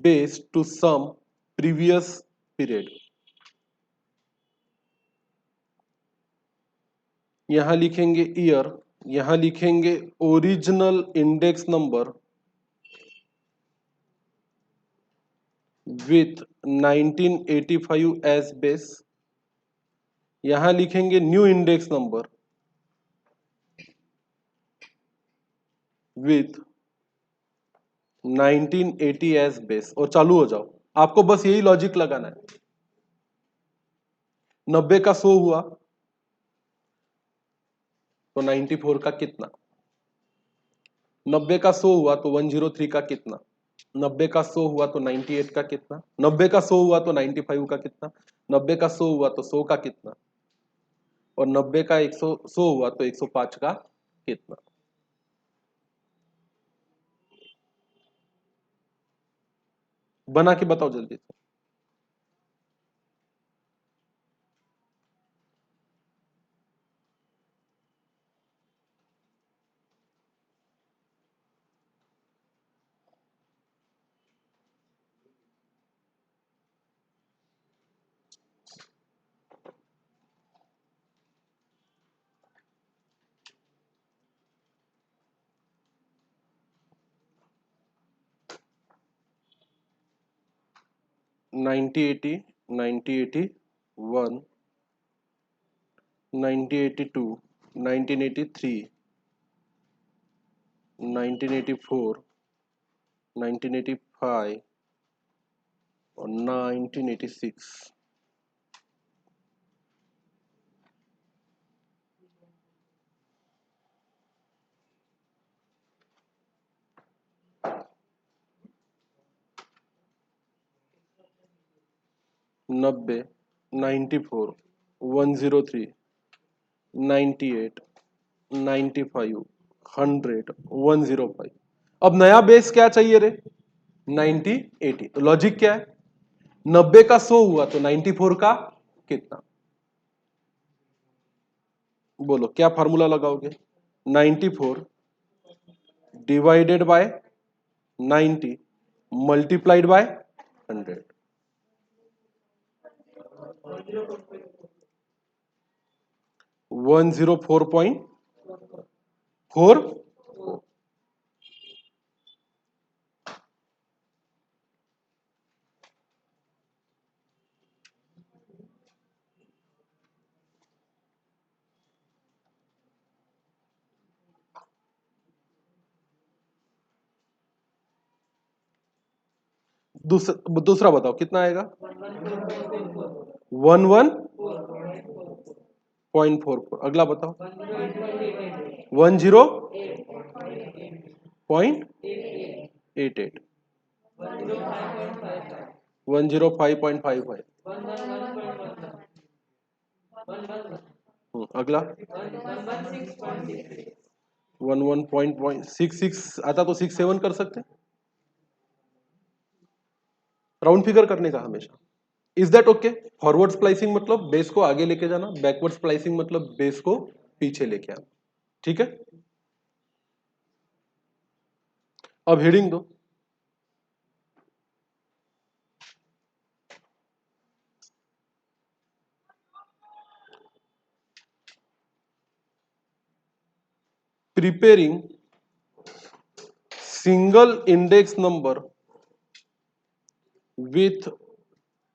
base to some previous period. यहां लिखेंगे ईयर, यहां लिखेंगे original index number with 1985 as base. यहां लिखेंगे new index number with 1980 as base, और चालू हो जाओ। आपको बस यही लॉजिक लगाना है। 90 का 100 हुआ तो 94 का कितना? 90 का 100 हुआ तो 103 का कितना? 90 का 100 हुआ तो 98 का कितना? 90 का 100 हुआ तो 95 का कितना? 90 का 100 हुआ तो 100 का कितना? और 90 का 100 हुआ तो 105 का कितना? बना के बताओ जल्दी से। 9080, 9081, 9082, 1983, 1984, 1985 और 1986। 90, 94, 103, 98, 95, 100, 105। अब नया बेस क्या चाहिए रे? 90 80। तो लॉजिक क्या है? 90 का 100 हुआ तो 94 का कितना? बोलो क्या फार्मूला लगाओगे? 94 डिवाइडेड बाय 90 मल्टीप्लाइड बाय 100। 104.4। दूसरा बताओ कितना आएगा? 11.44। अगला बताओ। 10.88। 105.55। अगला 11.66 आता तो 67 कर सकते। राउंड फिगर करने का हमेशा। Is that okay? Forward splicing मतलब बेस को आगे लेके जाना, बैकवर्ड स्प्लाइसिंग मतलब बेस को पीछे लेके आना। ठीक है, अब हेडिंग दो। Preparing single index number with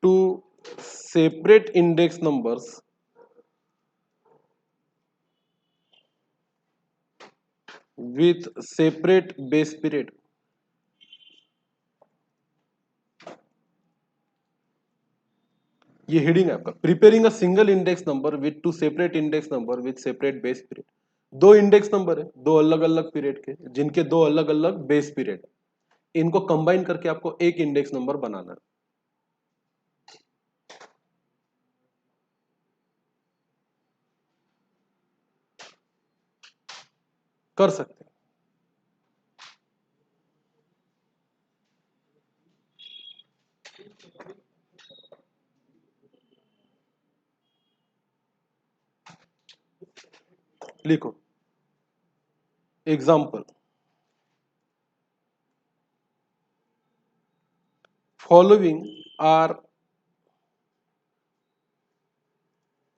two separate index numbers with separate base period. ये हेडिंग है आपका, preparing a single index number with two separate index number with separate base period. दो इंडेक्स नंबर है, दो अलग अलग पीरियड के, जिनके दो अलग अलग बेस पीरियड, इनको कंबाइन करके आपको एक इंडेक्स नंबर बनाना है। कर सकते हैं। लिखो example, following are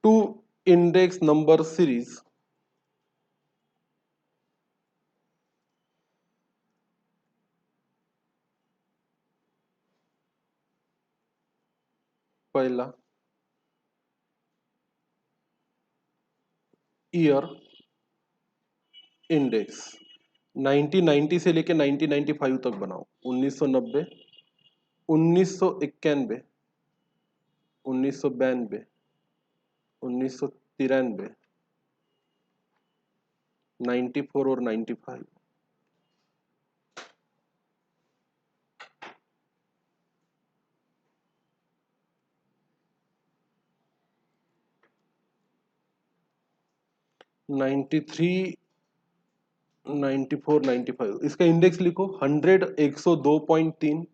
two index number series पहला ईयर इंडेक्स 1990 से लेके 1995 तक बनाओ, 1990, 1991, 1992, 1993, 94 और 95। नाइन्टी थ्री, 94, 95, इसका इंडेक्स लिखो 100, 102.3,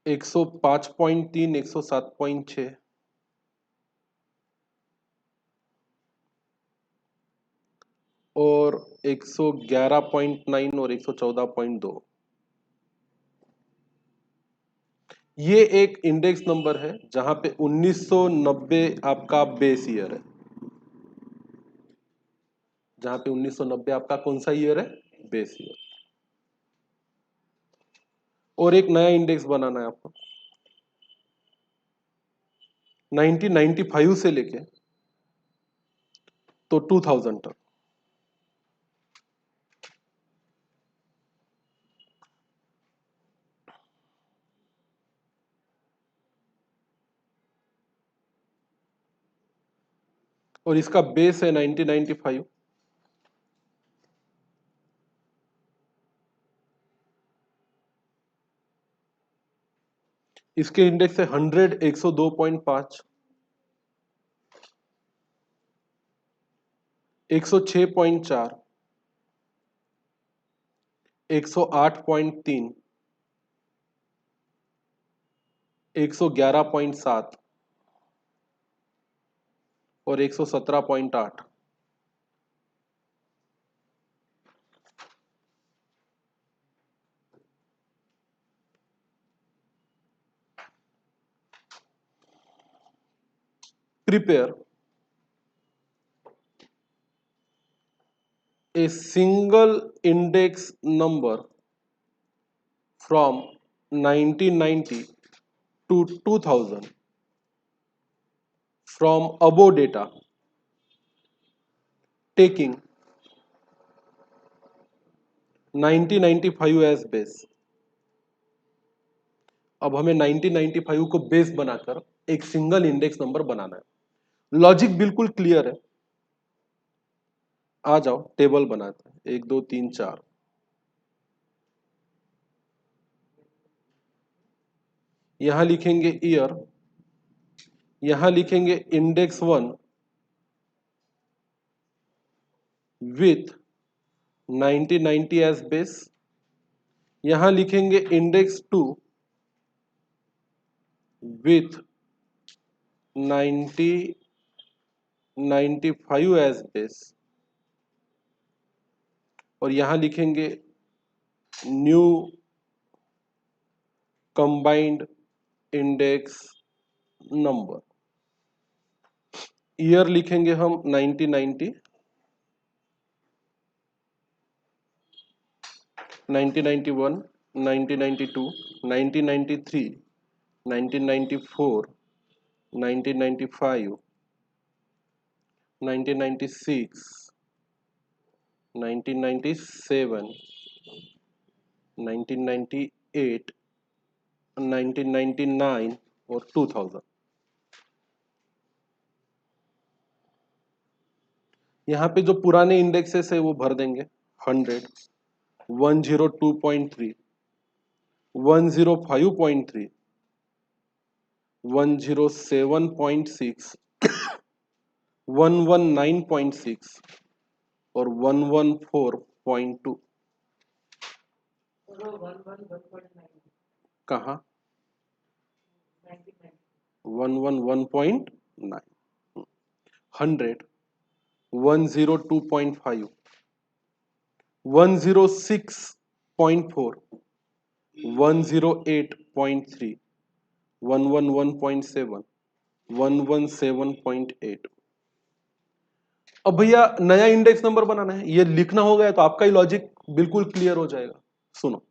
105.3, 107.6, और 111.9 और 114.2। ये एक इंडेक्स नंबर है जहां पे 1990 आपका बेस ईयर है, जहां पे 1990 आपका कौन सा ईयर है, बेस ईयर। और एक नया इंडेक्स बनाना है आपको 1995 से लेके तो 2000 तक। और इसका बेस है 1995, इसके इंडेक्स है 100, 102.5, 106.4, 108.3, 111.7 और 117.8। Prepare a single index number from 1990 to 2000 from above data taking 1995 as base। अब हमें 1995 को बेस बनाकर एक सिंगल इंडेक्स नंबर बनाना है। लॉजिक बिल्कुल क्लियर है, आ जाओ टेबल बनाते हैं, 1 2 3 4। यहां लिखेंगे ईयर, यहां लिखेंगे इंडेक्स 1 विथ 1990 एज बेस, यहां लिखेंगे इंडेक्स 2 विथ 1995 एज बेस, और यहां लिखेंगे new combined index number. Year लिखेंगे हम 1990, 1991, 1992, 1993, 1994, 1995, 1996, 1997, 1998, 8, 1999 और 2000। यहाँ पे जो पुराने इंडेक्सेस है वो भर देंगे। 100, 102.3, 105.3, 107.6, 119.6 और 114.2। कहाँ? 111.9। 100, 102.5, 106.4, 108.3, 111.7, 117.8। अब भैया नया इंडेक्स नंबर बनाना है, ये लिखना हो गया तो आपका ही लॉजिक बिल्कुल क्लियर हो जाएगा। सुनो,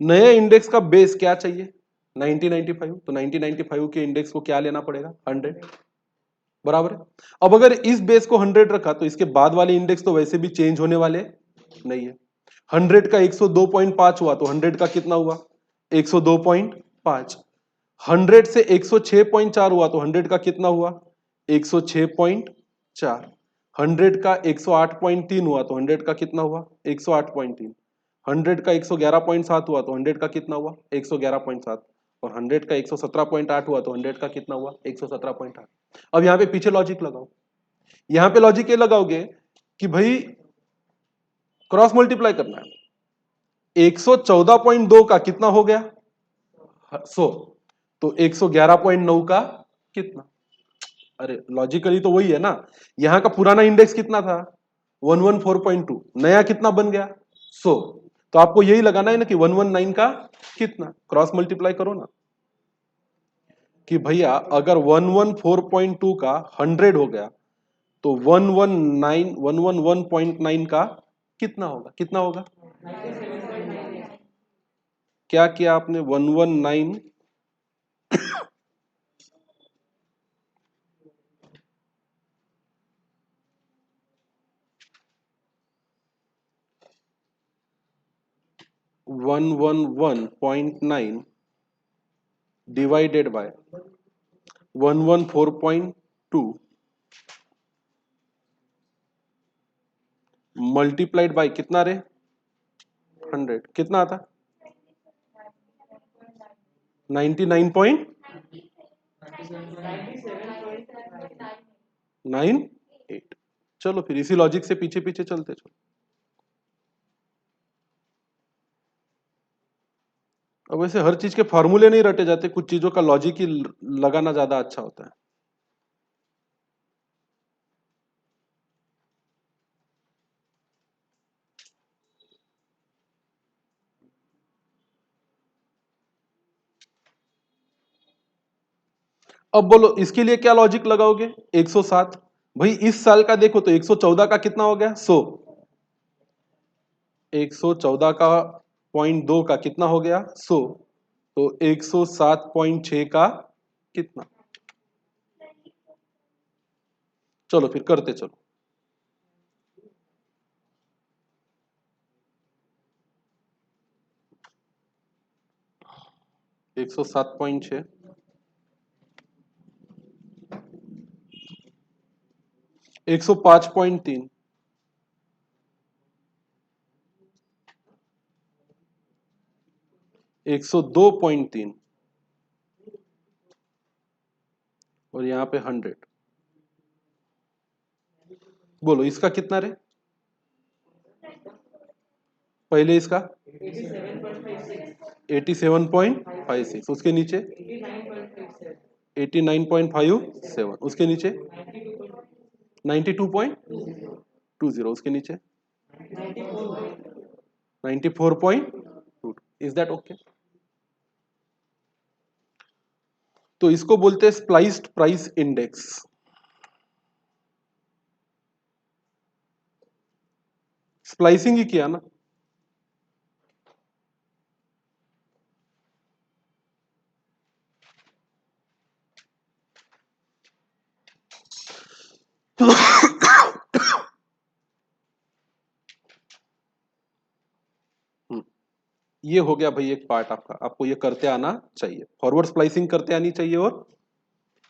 नए इंडेक्स का बेस क्या चाहिए? 1995। तो 1995 के इंडेक्स को क्या लेना पड़ेगा? 100, बराबर है। अब अगर इस बेस को 100 रखा तो इसके बाद वाले इंडेक्स तो वैसे भी चेंज होने वाले नहीं है। 100 का 102.5 हुआ तो 100 का कितना हुआ? 102.5। 100 से 106.4 हुआ तो 100 का कितना हुआ? 106.4। 100 का 108.3 हुआ तो 100 का कितना हुआ? 108.3। 100 का 111.7 हुआ तो 100 का कितना हुआ? 111.7। और 100 का 117.8 हुआ तो 100 का कितना हुआ? 117.8। अब यहां पे पीछे लॉजिक लगाओ। यहां पे लॉजिक ये लगाओगे कि भाई क्रॉस मल्टीप्लाई करना है। 114.2 का कितना हो गया? 100। तो 111.9 का कितना? अरे लॉजिकली तो वही है ना। यहां का पुराना इंडेक्स कितना था? 114.2। नया कितना बन गया? 100। तो आपको यही लगाना है ना कि 119 का कितना। क्रॉस मल्टीप्लाई करो ना कि भैया अगर 114.2 का 100 हो गया तो 111.9 का कितना होगा? कितना होगा? क्या किया आपने? 119 111.9 डिवाइडेड बाय 114.2 मल्टीप्लाइड बाय कितना रे? 100। कितना आता? 99.98। चलो फिर इसी लॉजिक से पीछे पीछे चलते चलो। अब वैसे हर चीज के फॉर्मूले नहीं रटे जाते, कुछ चीजों का लॉजिक ही लगाना ज्यादा अच्छा होता है। अब बोलो इसके लिए क्या लॉजिक लगाओगे? 107। भाई इस साल का देखो तो 114 का कितना हो गया? 100। 114 का 0.2 का कितना हो गया? 100। तो 107.6 का कितना? चलो फिर करते चलो। 107.6, 105.3, 102.3 और यहाँ पे 100। बोलो इसका कितना रे? पहले इसका 87.56, उसके नीचे 89.57, उसके नीचे 92.20, उसके नीचे 94.2। Is that okay? तो इसको बोलते हैं स्प्लाइस्ड प्राइस इंडेक्स। स्प्लाइसिंग ही किया ना। ये हो गया भाई एक पार्ट आपका, आपको ये करते आना चाहिए, फॉरवर्ड स्प्लाइसिंग करते आनी चाहिए और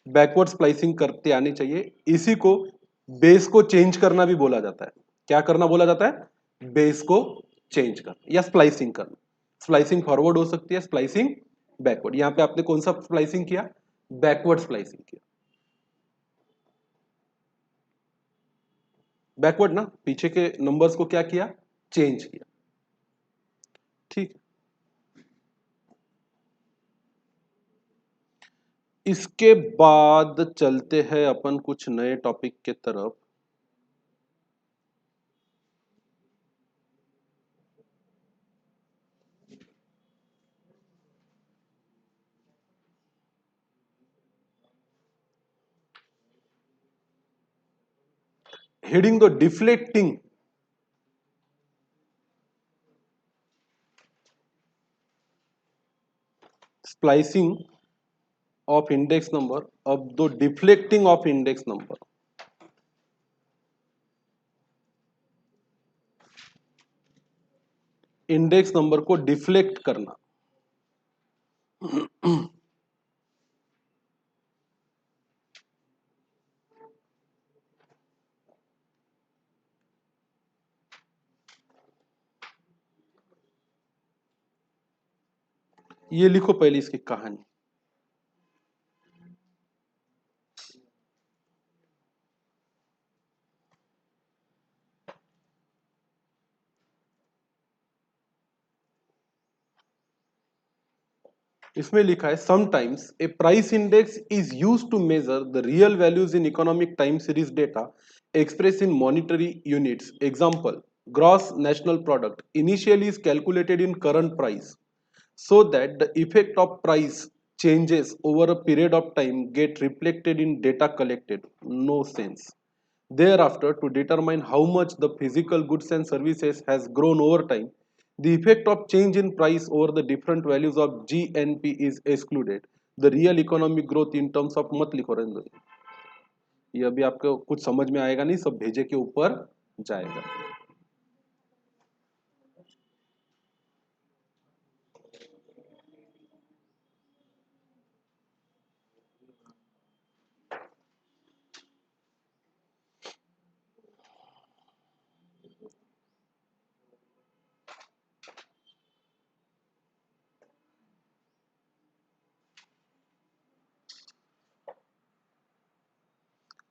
बैकवर्ड स्प्लाइसिंग करते आनी चाहिए। इसी को बेस को चेंज करना भी बोला जाता है। क्या करना बोला जाता है? बेस को चेंज करना या स्प्लाइसिंग करना। स्प्लाइसिंग फॉरवर्ड हो सकती है, स्प्लाइसिंग बैकवर्ड। यहां पे आपने कौन सा स्प्लाइसिंग किया? बैकवर्ड स्प्लाइसिंग किया। बैकवर्ड ना, पीछे के नंबर्स को क्या किया? चेंज किया। ठीक। इसके बाद चलते हैं अपन कुछ नए टॉपिक के तरफ। हेडिंग दो, deflecting splicing of index number of the deflecting of index number। Index number को डिफ्लेक्ट करना। ये लिखो पहले इसकी कहानी। इसमें लिखा है sometimes a price index is used to measure the real values in economic time series data expressed in monetary units। Example, gross national product initially is calculated in current price so that the effect of price changes over a period of time get reflected in data collected। No sense। Thereafter, to determine how much the physical goods and services has grown over time, the effect of change in price over the different values of GNP is excluded। The real economic growth in terms of मत लिखो रहने दो। ये अभी आपको कुछ समझ में आएगा नहीं, सब भेजे के ऊपर जाएगा।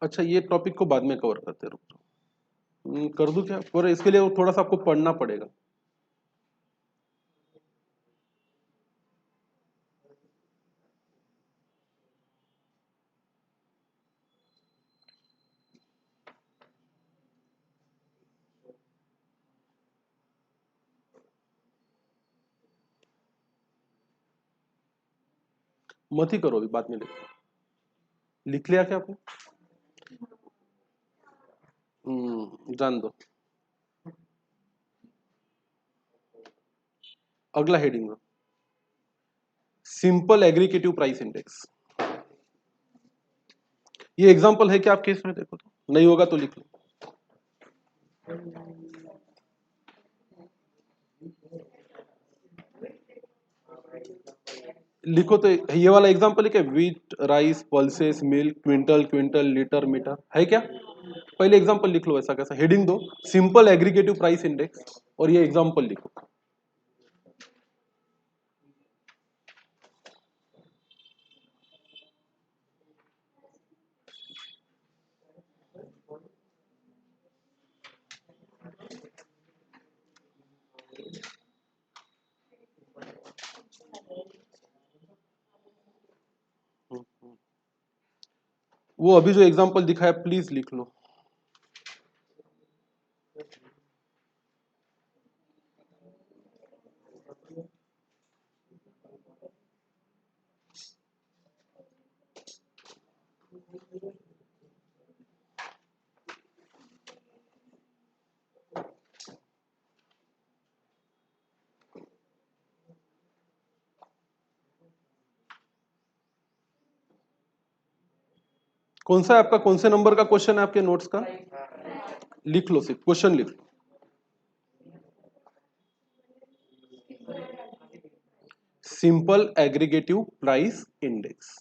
अच्छा, ये टॉपिक को बाद में कवर करते, रुक जाओ। कर दूं क्या? पर इसके लिए थोड़ा सा आपको पढ़ना पड़ेगा। मत ही करो, अभी बाद में लिख लिया क्या आपने? जान दो। अगला हेडिंग में सिंपल एग्रीगेटिव प्राइस इंडेक्स। ये एग्जांपल है क्या आपके इसमें? देखो तो नहीं होगा तो लिख लो। लिखो तो ये वाला एग्जांपल है क्या? Wheat, rice, pulses, milk, quintal, quintal, litre, metre है क्या? पहले एग्जांपल लिख लो, ऐसा कैसा? हेडिंग दो सिंपल एग्रीगेटिव प्राइस इंडेक्स और ये एग्जांपल लिखो। वो अभी जो एग्जांपल दिखाया प्लीज लिख लो। कौन सा है आपका? कौन से नंबर का क्वेश्चन है आपके नोट्स का? लिख लो, सिर्फ क्वेश्चन लिख लो। Simple aggregative price index.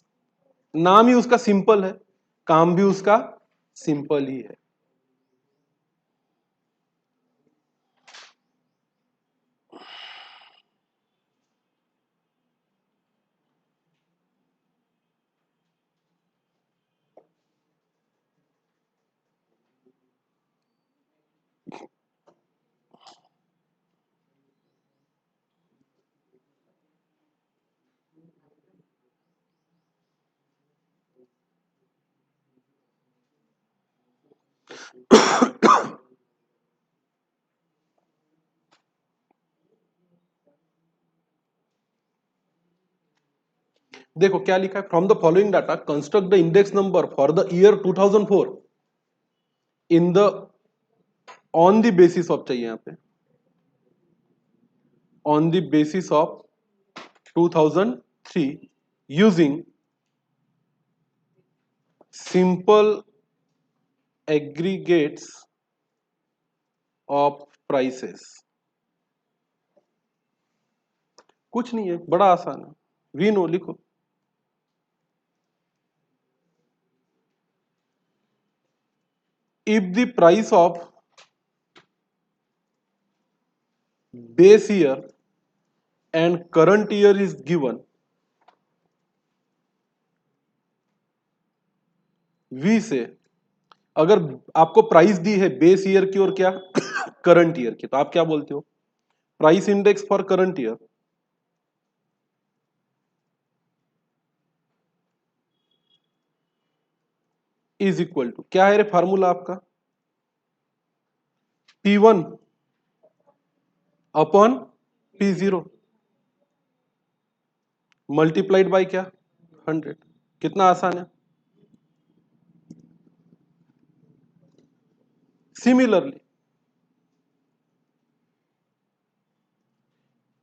नाम ही उसका सिंपल है, काम भी उसका सिंपल ही है। देखो क्या लिखा है, from the following data construct the index number for the year 2004 in the on the basis of, चाहिए यहां पे on the basis of 2003 using simple aggregates of prices. कुछ नहीं है, बड़ा आसान है, वी नो लिखो। If the price of base year and current year is given, we say अगर आपको प्राइस दी है बेस ईयर की और क्या करंट ईयर की, तो आप क्या बोलते हो, price index for current year is equal to क्या है रे फार्मूला आपका, P1 upon P0 multiplied by क्या 100। कितना आसान है। Similarly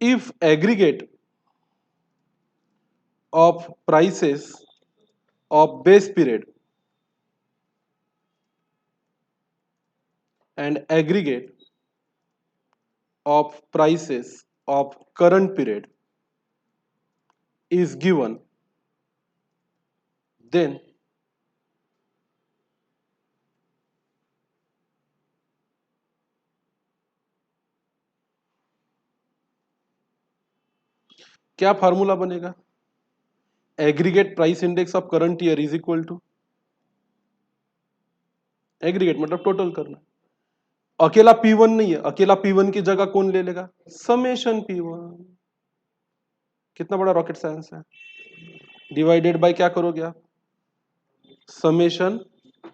if aggregate of prices of base period and aggregate of prices of current period is given, then क्या फार्मूला बनेगा, aggregate price index of current year is equal to, aggregate मतलब टोटल करना, अकेला P1 नहीं है, अकेला P1 की जगह कौन ले लेगा, समेशन P1। कितना बड़ा रॉकेट साइंस है, डिवाइडेड बाय क्या करोगे आप, समेशन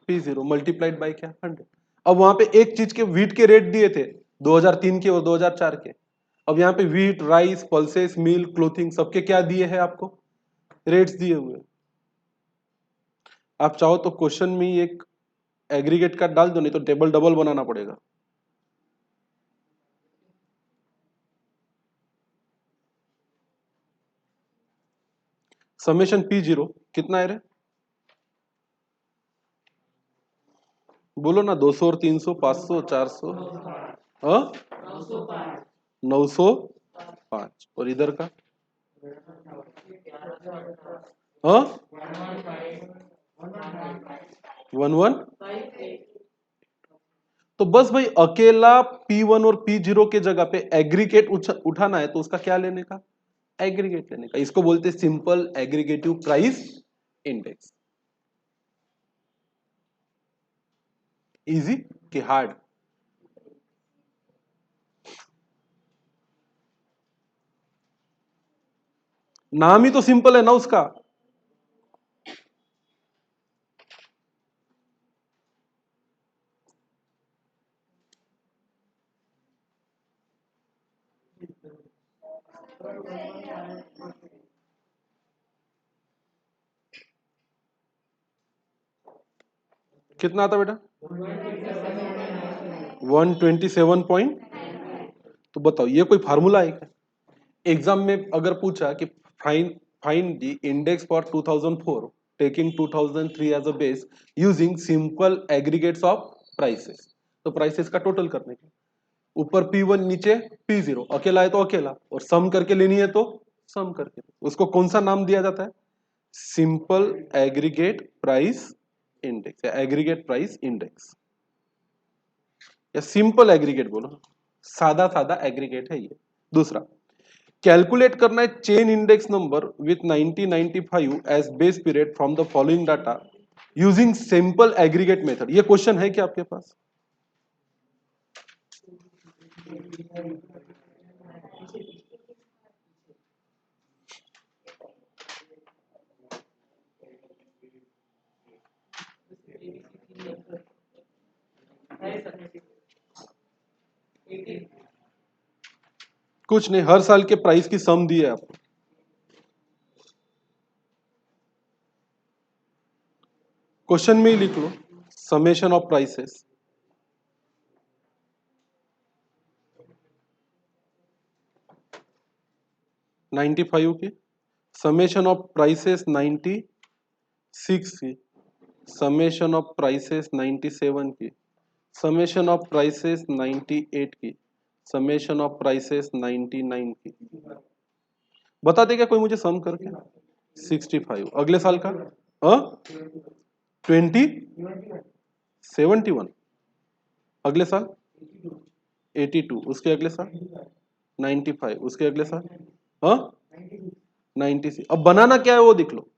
P0 मल्टीप्लाइड बाय क्या 100। अब वहां पे एक चीज के वीट के रेट दिए थे 2003 के और 2004 के, अब यहाँ पे वीट राइस पल्सेस मिल क्लोथिंग सबके क्या दिए हैं आपको, रेट्स दिए हुए। आप चाहो तो क्वेश्चन में ही एक एग्रीगेट का डाल दो, नहीं तो टेबल डबल बनाना पड़ेगा। समेशन P0 कितना है रे, बोलो ना, 200 और 300 500 400 905, और इधर का 11। तो बस भाई अकेला P1 और P0 के जगह पे एग्रीगेट उठाना है, तो उसका क्या लेने का, एग्रीगेट लेने का। इसको बोलते हैं simple aggregative price index. Easy कि हार्ड, नाम ही तो सिंपल है ना उसका। कितना आता बेटा, 127 तो बताओ ये कोई फार्मूला है क्या, एग्जाम में अगर पूछा कि find find the index for 2004 taking 2003 as a base using simple aggregates of prices, तो प्राइसेस का टोटल करने के ऊपर P1 नीचे P0, अकेला है तो अकेला, और सम करके लेनी है तो सम करके। उसको कौन सा नाम दिया जाता है? सिंपल एग्रीगेट प्राइस इंडेक्स या एग्रीगेट प्राइस इंडेक्स या सिंपल एग्रीगेट बोलो, सादा सादा एग्रीगेट है ये। दूसरा, कैलकुलेट करना है chain index number with 1995 as base period from the following data using simple aggregate method. ये क्वेश्चन है क्या आपके पास? कुछ नहीं, हर साल के प्राइस की सम दी है आपको। क्वेश्चन में ही लिख लो, summation of prices, ninety five की, समेशन ऑफ प्राइसेस 96 की, समेशन ऑफ प्राइसेस 97 की, समेशन ऑफ प्राइसेस 98 की, समेशन ऑफ प्राइसेस 99 की। बता देगा कोई मुझे सम करके? 65। अगले साल का 20 71, अगले साल 82, उसके अगले साल 95, उसके अगले साल 96। अब बनाना क्या है वो देख लो,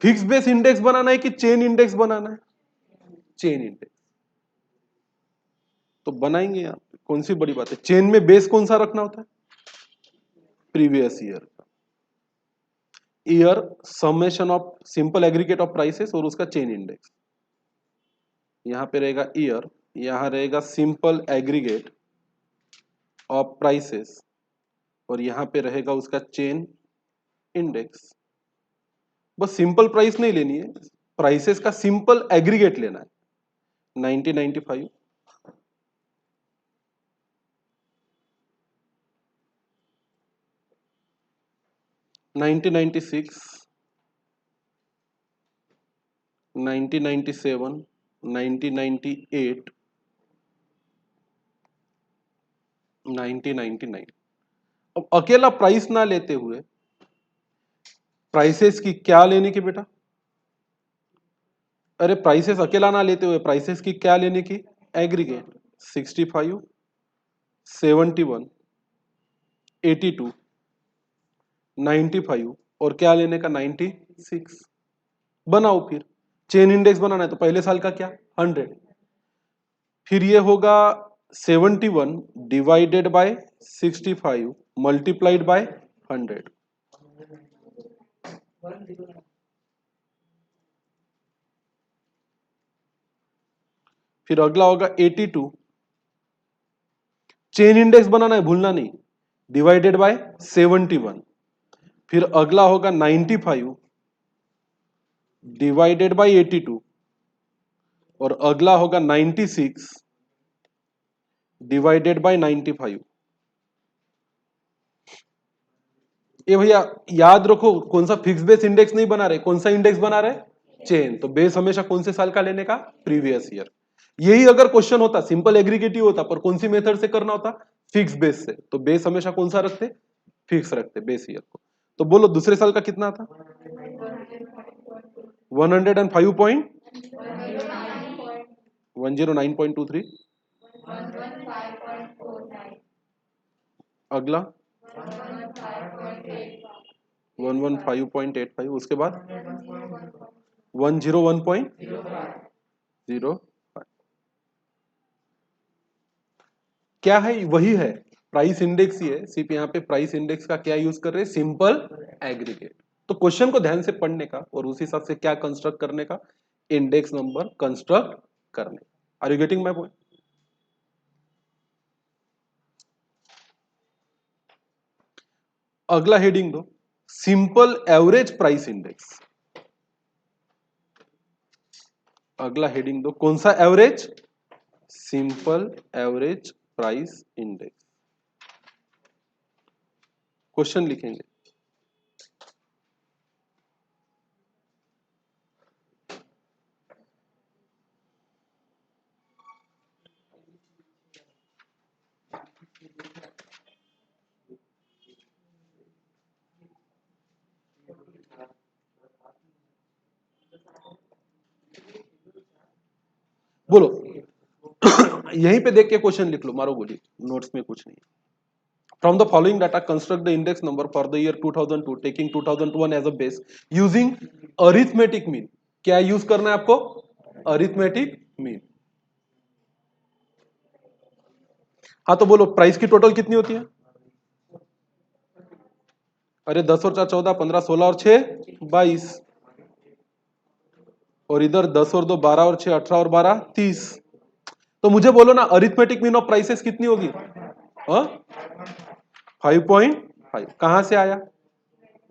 फिक्स बेस इंडेक्स बनाना है कि चेन इंडेक्स बनाना है? चेन इंडेक्स तो बनाएंगे यहाँ पे, कौन सी बड़ी बात है। चेन में बेस कौन सा रखना होता है? Previous year, year summation of simple aggregate of prices और उसका चेन इंडेक्स। यहां पे रहेगा ईयर, यहां रहेगा सिंपल एग्रीगेट ऑफ प्राइसेस और यहां पे रहेगा उसका चेन इंडेक्स। बस सिंपल प्राइस नहीं लेनी है, प्राइसेस का सिंपल एग्रीगेट लेना है। 1995, 1996, 1997, 1998, 1999। अब अकेला प्राइस ना लेते हुए प्राइसेस की क्या लेने की बेटा? अरे प्राइसेस अकेला ना लेते हुए प्राइसेस की क्या लेने की? एग्रीगेट। 65, 71, 82, 95 और क्या लेने का? 96। बनाओ फिर, चेन इंडेक्स बनाना है तो पहले साल का क्या? 100। फिर ये होगा 71 डिवाइडेड बाय 65 मल्टीप्लाइड बाय 100। फिर अगला होगा 82, चेन इंडेक्स बनाना है भूलना नहीं, डिवाइडेड बाय 71। फिर अगला होगा 95 डिवाइडेड बाय 82 और अगला होगा 96 डिवाइडेड बाय 95। ये भैया याद रखो, कौन सा फिक्स बेस इंडेक्स नहीं बना रहे, कौन सा इंडेक्स बना रहे? चेन। तो बेस हमेशा कौन से साल का लेने का? Previous year. यही अगर क्वेश्चन होता सिंपल एग्रीगेटिव होता, पर कौन सी मेथड से करना होता? फिक्स बेस से। तो बेस हमेशा कौन सा रखते? फिक्स रखते बेस ईयर को। तो बोलो दूसरे साल का कितना था? 105.109.23। अगला 115.85, उसके बाद 101.05। क्या है? वही है, प्राइस इंडेक्स ही है, सिर्फ यहाँ पे प्राइस इंडेक्स का क्या यूज कर रहे हैं? Simple aggregate. तो क्वेश्चन को ध्यान से पढ़ने का और उस हिसाब से क्या कंस्ट्रक्ट करने का? इंडेक्स नंबर कंस्ट्रक्ट करने। Are you getting my point? अगला हेडिंग दो, सिंपल एवरेज प्राइस इंडेक्स। अगला हेडिंग दो, कौन सा average? Simple average price index. Question लिखेंगे, यहीं पे देख के क्वेश्चन लिख लो, मारो गोली, नोट्स में कुछ नहीं। From the following data, construct the index number for the year 2002, taking 2001 as a base, using arithmetic mean. क्या यूज करना है आपको? Arithmetic mean. हाँ तो बोलो, प्राइस की टोटल कितनी होती है? अरे 10 और 4 14, 15, 16 और 6 22, और इधर 10 और 2 12 और 6 18 और 12 30। तो मुझे बोलो ना, अरिथमेटिक मीन ऑफ प्राइसेस कितनी होगी? 5.5। कहां से आया?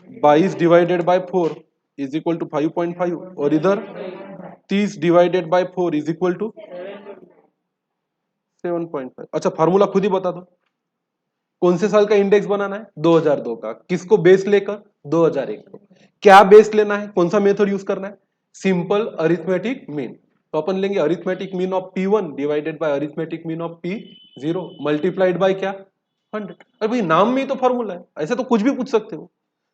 22 divided by 4 is equal to 5.5, और इधर 30 divided by 4 is equal to 7.5। अच्छा, फार्मूला खुद ही बता दो। कौन से साल का इंडेक्स बनाना है? 2002 का। किसको बेस लेकर? 2001 को। क्या बेस लेना है? कौन सा मेथड यूज करना है? Simple arithmetic mean. तो अपन लेंगे arithmetic mean of P1 divided by arithmetic mean of P0 multiplied by क्या? 100। अरे भाई, नाम में ही तो फॉर्मूला है, ऐसे तो कुछ भी पूछ सकते हो।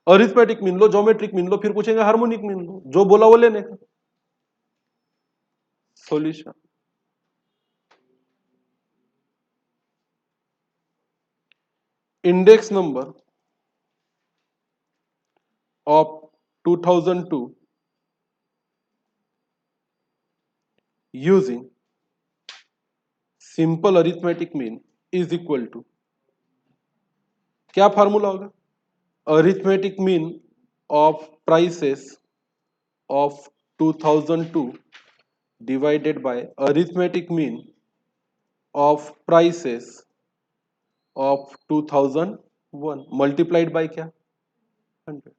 अरिथमेटिक मीन लो, ज्योमेट्रिक मीन लो, फिर पूछेंगे हार्मोनिक मीन लो, जो बोला वो लेने का। Solution. Index number of 2002 using simple arithmetic mean is equal to, क्या फार्मूला होगा? Arithmetic mean of prices of 2002 divided by arithmetic mean of prices of 2001 multiplied by क्या? 100।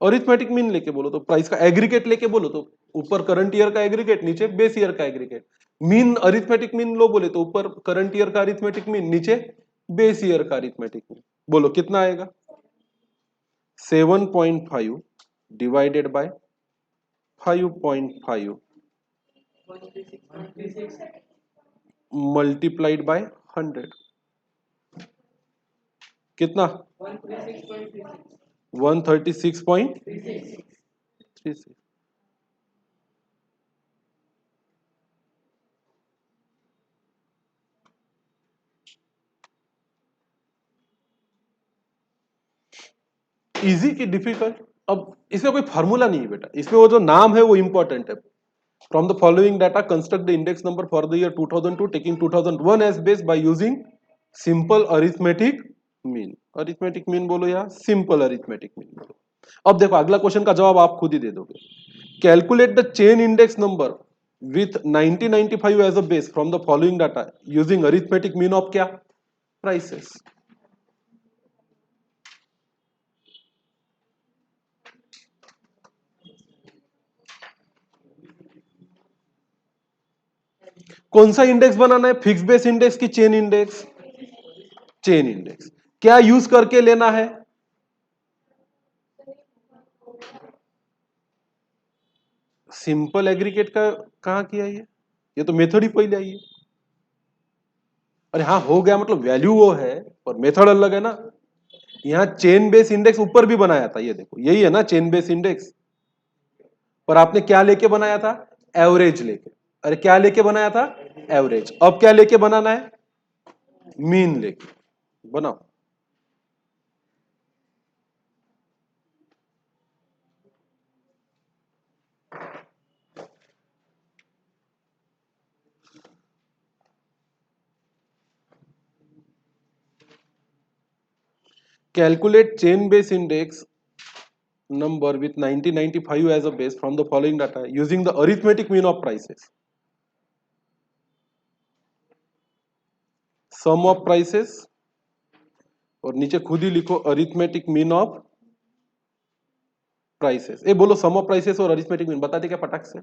अरिथमेटिक मीन लेके बोलो तो प्राइस का एग्रीगेट लेके बोलो तो ऊपर करंट ईयर का एग्रीगेट, नीचे बेस ईयर का एग्रीगेट। मीन अरिथमेटिक मीन लो बोले तो ऊपर करंट ईयर का अरिथमेटिक मीन, नीचे बेस ईयर का अरिथमेटिक मीन। बोलो कितना आएगा? 7.5 डिवाइडेड बाय 5.5 मल्टीप्लाइड बाय 100। कितना? 136.36। इजी की डिफिकल्ट? अब इसमें कोई फार्मूला नहीं है बेटा, इसमें वो जो नाम है वो इंपॉर्टेंट है। From the following data construct the index number for the year 2002 taking 2001 as base by using simple arithmetic mean. Arithmetic mean बोलो या सिंपल अरिथमेटिक मीन बोलो। अब देखो, अगला क्वेश्चन का जवाब आप खुद ही दे दोगे। Calculate the chain index number with 1995 as a base from the following data using arithmetic mean of क्या? प्राइसेस। कौन सा इंडेक्स बनाना है? फिक्स बेस इंडेक्स की चेन इंडेक्स? Chain index. क्या यूज करके लेना है? सिंपल एग्रीगेट का कहां किया ये तो मेथड ही पहले आई है। अरे हाँ, हो गया मतलब वैल्यू वो है और मेथड अलग है ना। यहाँ चेन बेस इंडेक्स ऊपर भी बनाया था, ये देखो यही है ना चेन बेस इंडेक्स। पर आपने क्या लेके बनाया था? एवरेज लेके। अरे क्या लेके बनाया था? एवरेज। अब क्या लेके बनाना है? मीन लेके बनाओ। Calculate chain base index number with 1995 as a base from the following data using the arithmetic mean of prices. Sum of prices और नीचे खुद ही लिखो अरिथमेटिक मीन ऑफ प्राइसेस। ए बोलो सम ऑफ प्राइसेस और अरिथमेटिक मीन बता दे क्या फटाक से?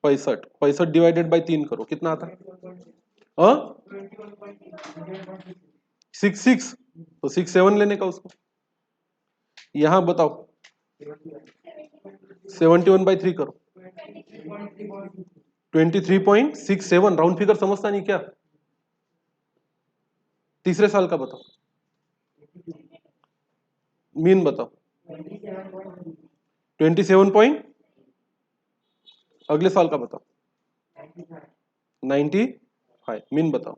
65 डिवाइडेड बाय 3 करो, कितना आता है? 6 तो 6 7 लेने का उसको। यहां बताओ 71/3 करो, 23.67। राउंड फिगर समझता नहीं क्या? तीसरे साल का बताओ, मीन बताओ। 27 पॉइंट। अगले साल का बताओ, 95 मीन बताओ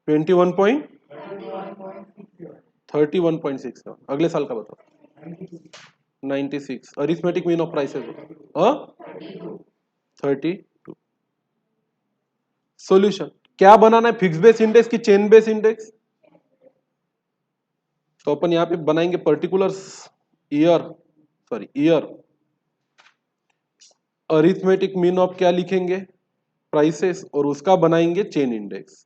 31.31.6 अगले साल का बताओ 96 अरिथमेटिक मीन ऑफ प्राइसेस बताओ 32 सॉल्यूशन क्या बनाना है फिक्स बेस इंडेक्स की चेन बेस इंडेक्स तो अपन यहां पे बनाएंगे particular year arithmetic mean of क्या लिखेंगे प्राइसेस और उसका बनाएंगे चेन इंडेक्स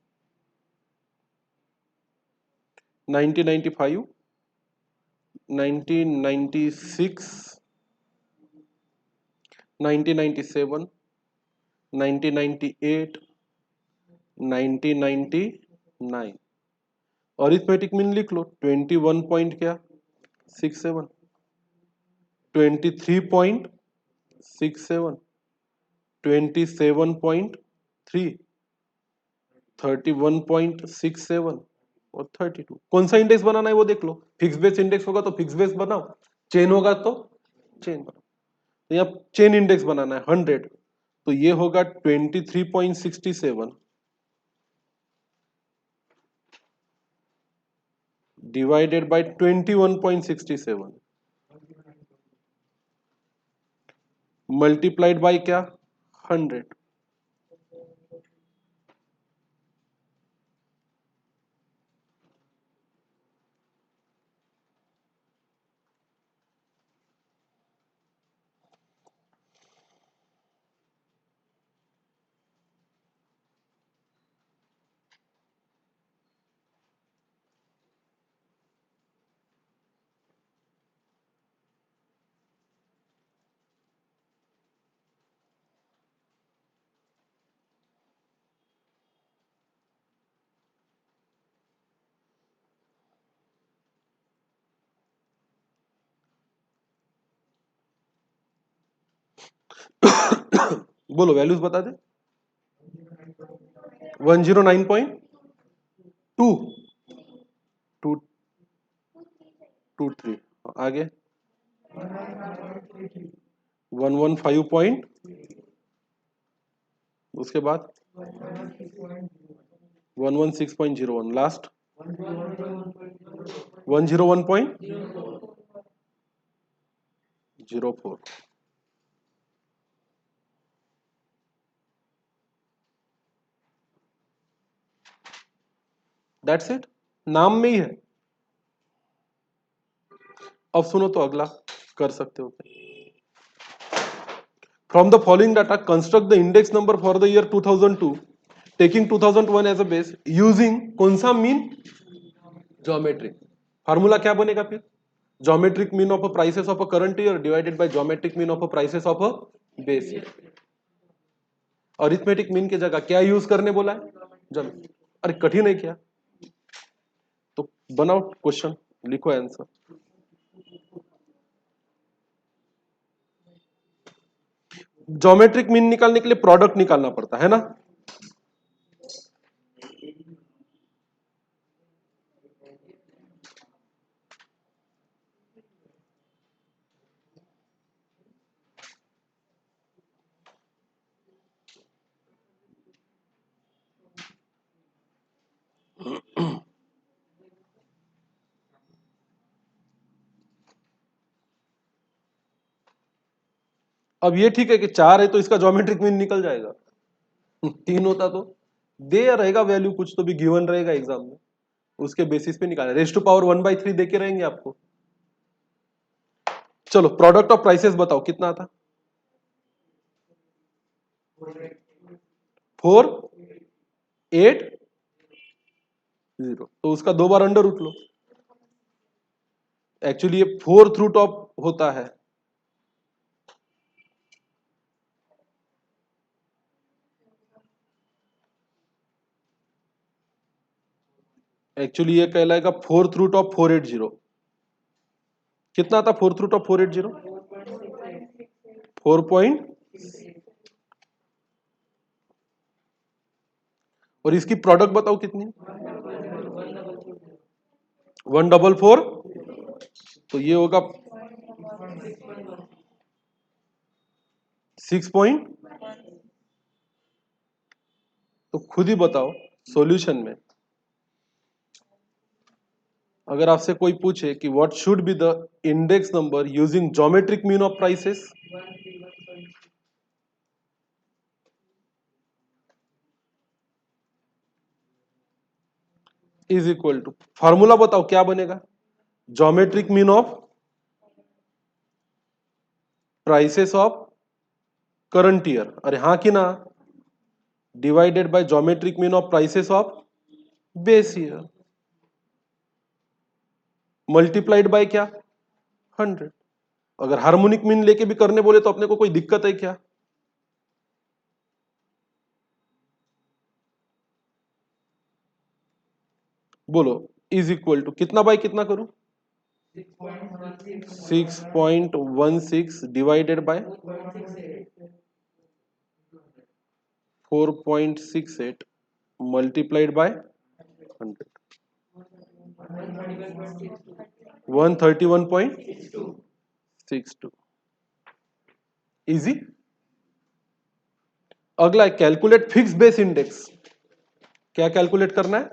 1995 1996 1997 1998 1999 अरिथमेटिक मीन लिख लो 21 पॉइंट क्या 67 23.67 27.3 31.67 और 32 कौन सा इंडेक्स बनाना है वो देख लो फिक्स बेस इंडेक्स होगा तो फिक्स बेस बनाओ चेन होगा तो चेन बनाओ तो यहाँ चेन इंडेक्स बनाना है 100 तो ये होगा 23.67 डिवाइडेड बाय 21.67 मल्टीप्लाइड बाय क्या 100 बोलो वैल्यूज बता दे 109.2 223 आगे 115 उसके बाद 116.01 लास्ट 101.04 दैट्स इट नाम में ही है अब सुनो तो अगला कर सकते हो from the following data construct the index number for the year 2002 taking 2001 as a base using कौन सा मीन ज्योमेट्रिक फार्मूला क्या बनेगा फिर geometric mean of a prices of a current year divided by geometric mean of a prices of a base year arithmetic mean की जगह क्या यूज करने बोला है चलो अरे कठिन है क्या तो बनाओ क्वेश्चन लिखो आंसर ज्योमेट्रिक मीन निकालने के लिए प्रोडक्ट निकालना पड़ता है ना अब ये ठीक है कि 4 है तो इसका ज्योमेट्रिक मीन निकल जाएगा 3 होता तो दे या रहेगा वैल्यू कुछ तो भी गिवन रहेगा एग्जाम में उसके बेसिस पे निकाले रेस्ट टू पावर 1/3 देके रहेंगे आपको चलो प्रोडक्ट ऑफ प्राइसेस बताओ कितना था 480 तो उसका 2 बार अंडर रूट लो एक्चुअली ये 4 रूट ऑफ होता है एक्चुअली ये कहलाएगा 4 रूट ऑफ 480 कितना था 4 रूट ऑफ 480 4 और इसकी प्रोडक्ट बताओ कितनी 144 तो ये होगा 6 पॉइंट तो खुद ही बताओ सॉल्यूशन में अगर आपसे कोई पूछे कि what should be the index number using geometric mean of prices, is equal to, formula बताओ क्या बनेगा, geometric mean of prices of current year, अरे हाँ कि ना, divided by geometric mean of prices of base year, multiplied by क्या, 100। अगर हार्मोनिक मीन लेके भी करने बोले तो अपने को कोई दिक्कत है क्या? बोलो, इज इक्वल टू कितना बाय कितना करूं, 6.16 divided by 4.68 multiplied by 100, 131.62। Easy. अगला है कैलकुलेट फिक्स बेस इंडेक्स। क्या कैलकुलेट करना है,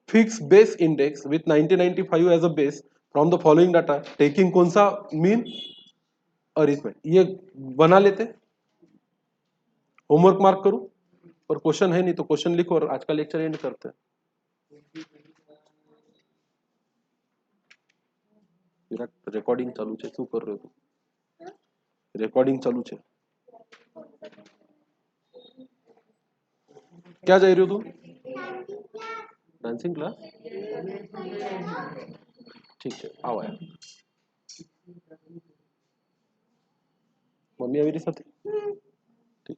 fix base index with 1995 as a base from the following data taking कौन सा मीन, अरिथमेटिक। ये बना लेते, होमवर्क मार्क करूं, और क्वेश्चन है नहीं तो क्वेश्चन लिखो और आज का लेक्चर एंड करते हैं। રેકોર્ડિંગ ચાલુ છે, શું कर रहे हो? રેકોર્ડિંગ ચાલુ છે, क्या जा रही हो तुम, डांसिंग क्लास, ठीक है आओ आया, मम्मी अभी नहीं साथ, ठीक,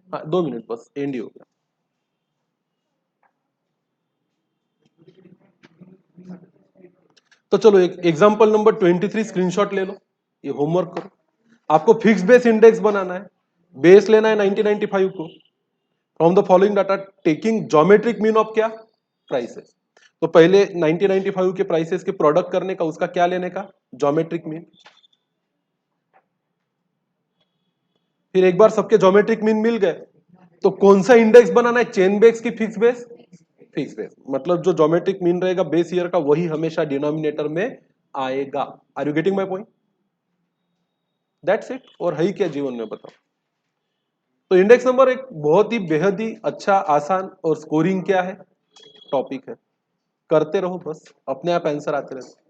हाँ 2 मिनट बस एंड ही हो गया। तो चलो एक एग्जांपल नंबर 23 स्क्रीनशॉट ले लो, ये होमवर्क करो। आपको फिक्स बेस इंडेक्स बनाना है, बेस लेना है 1995 को from the following data taking geometric mean of क्या, प्राइसेस। तो पहले 1995 के प्राइसेस के प्रोडक्ट करने का, उसका क्या लेने का, ज्योमेट्रिक मीन। फिर एक बार सबके ज्योमेट्रिक मीन मिल गए तो कौन सा इंडेक्स बनाना है, चेन बेस की फिक्स बेस, फिक्स बेस मतलब जो ज्योमेट्रिक मीन रहेगा बेस ईयर का वही हमेशा डिनोमिनेटर में आएगा। Are you getting my point, that's it. और है ही क्या जीवन में बताओ। तो इंडेक्स नंबर एक बहुत ही बेहद ही अच्छा आसान और स्कोरिंग क्या है टॉपिक है, करते रहो बस, अपने आप आंसर आते रहते।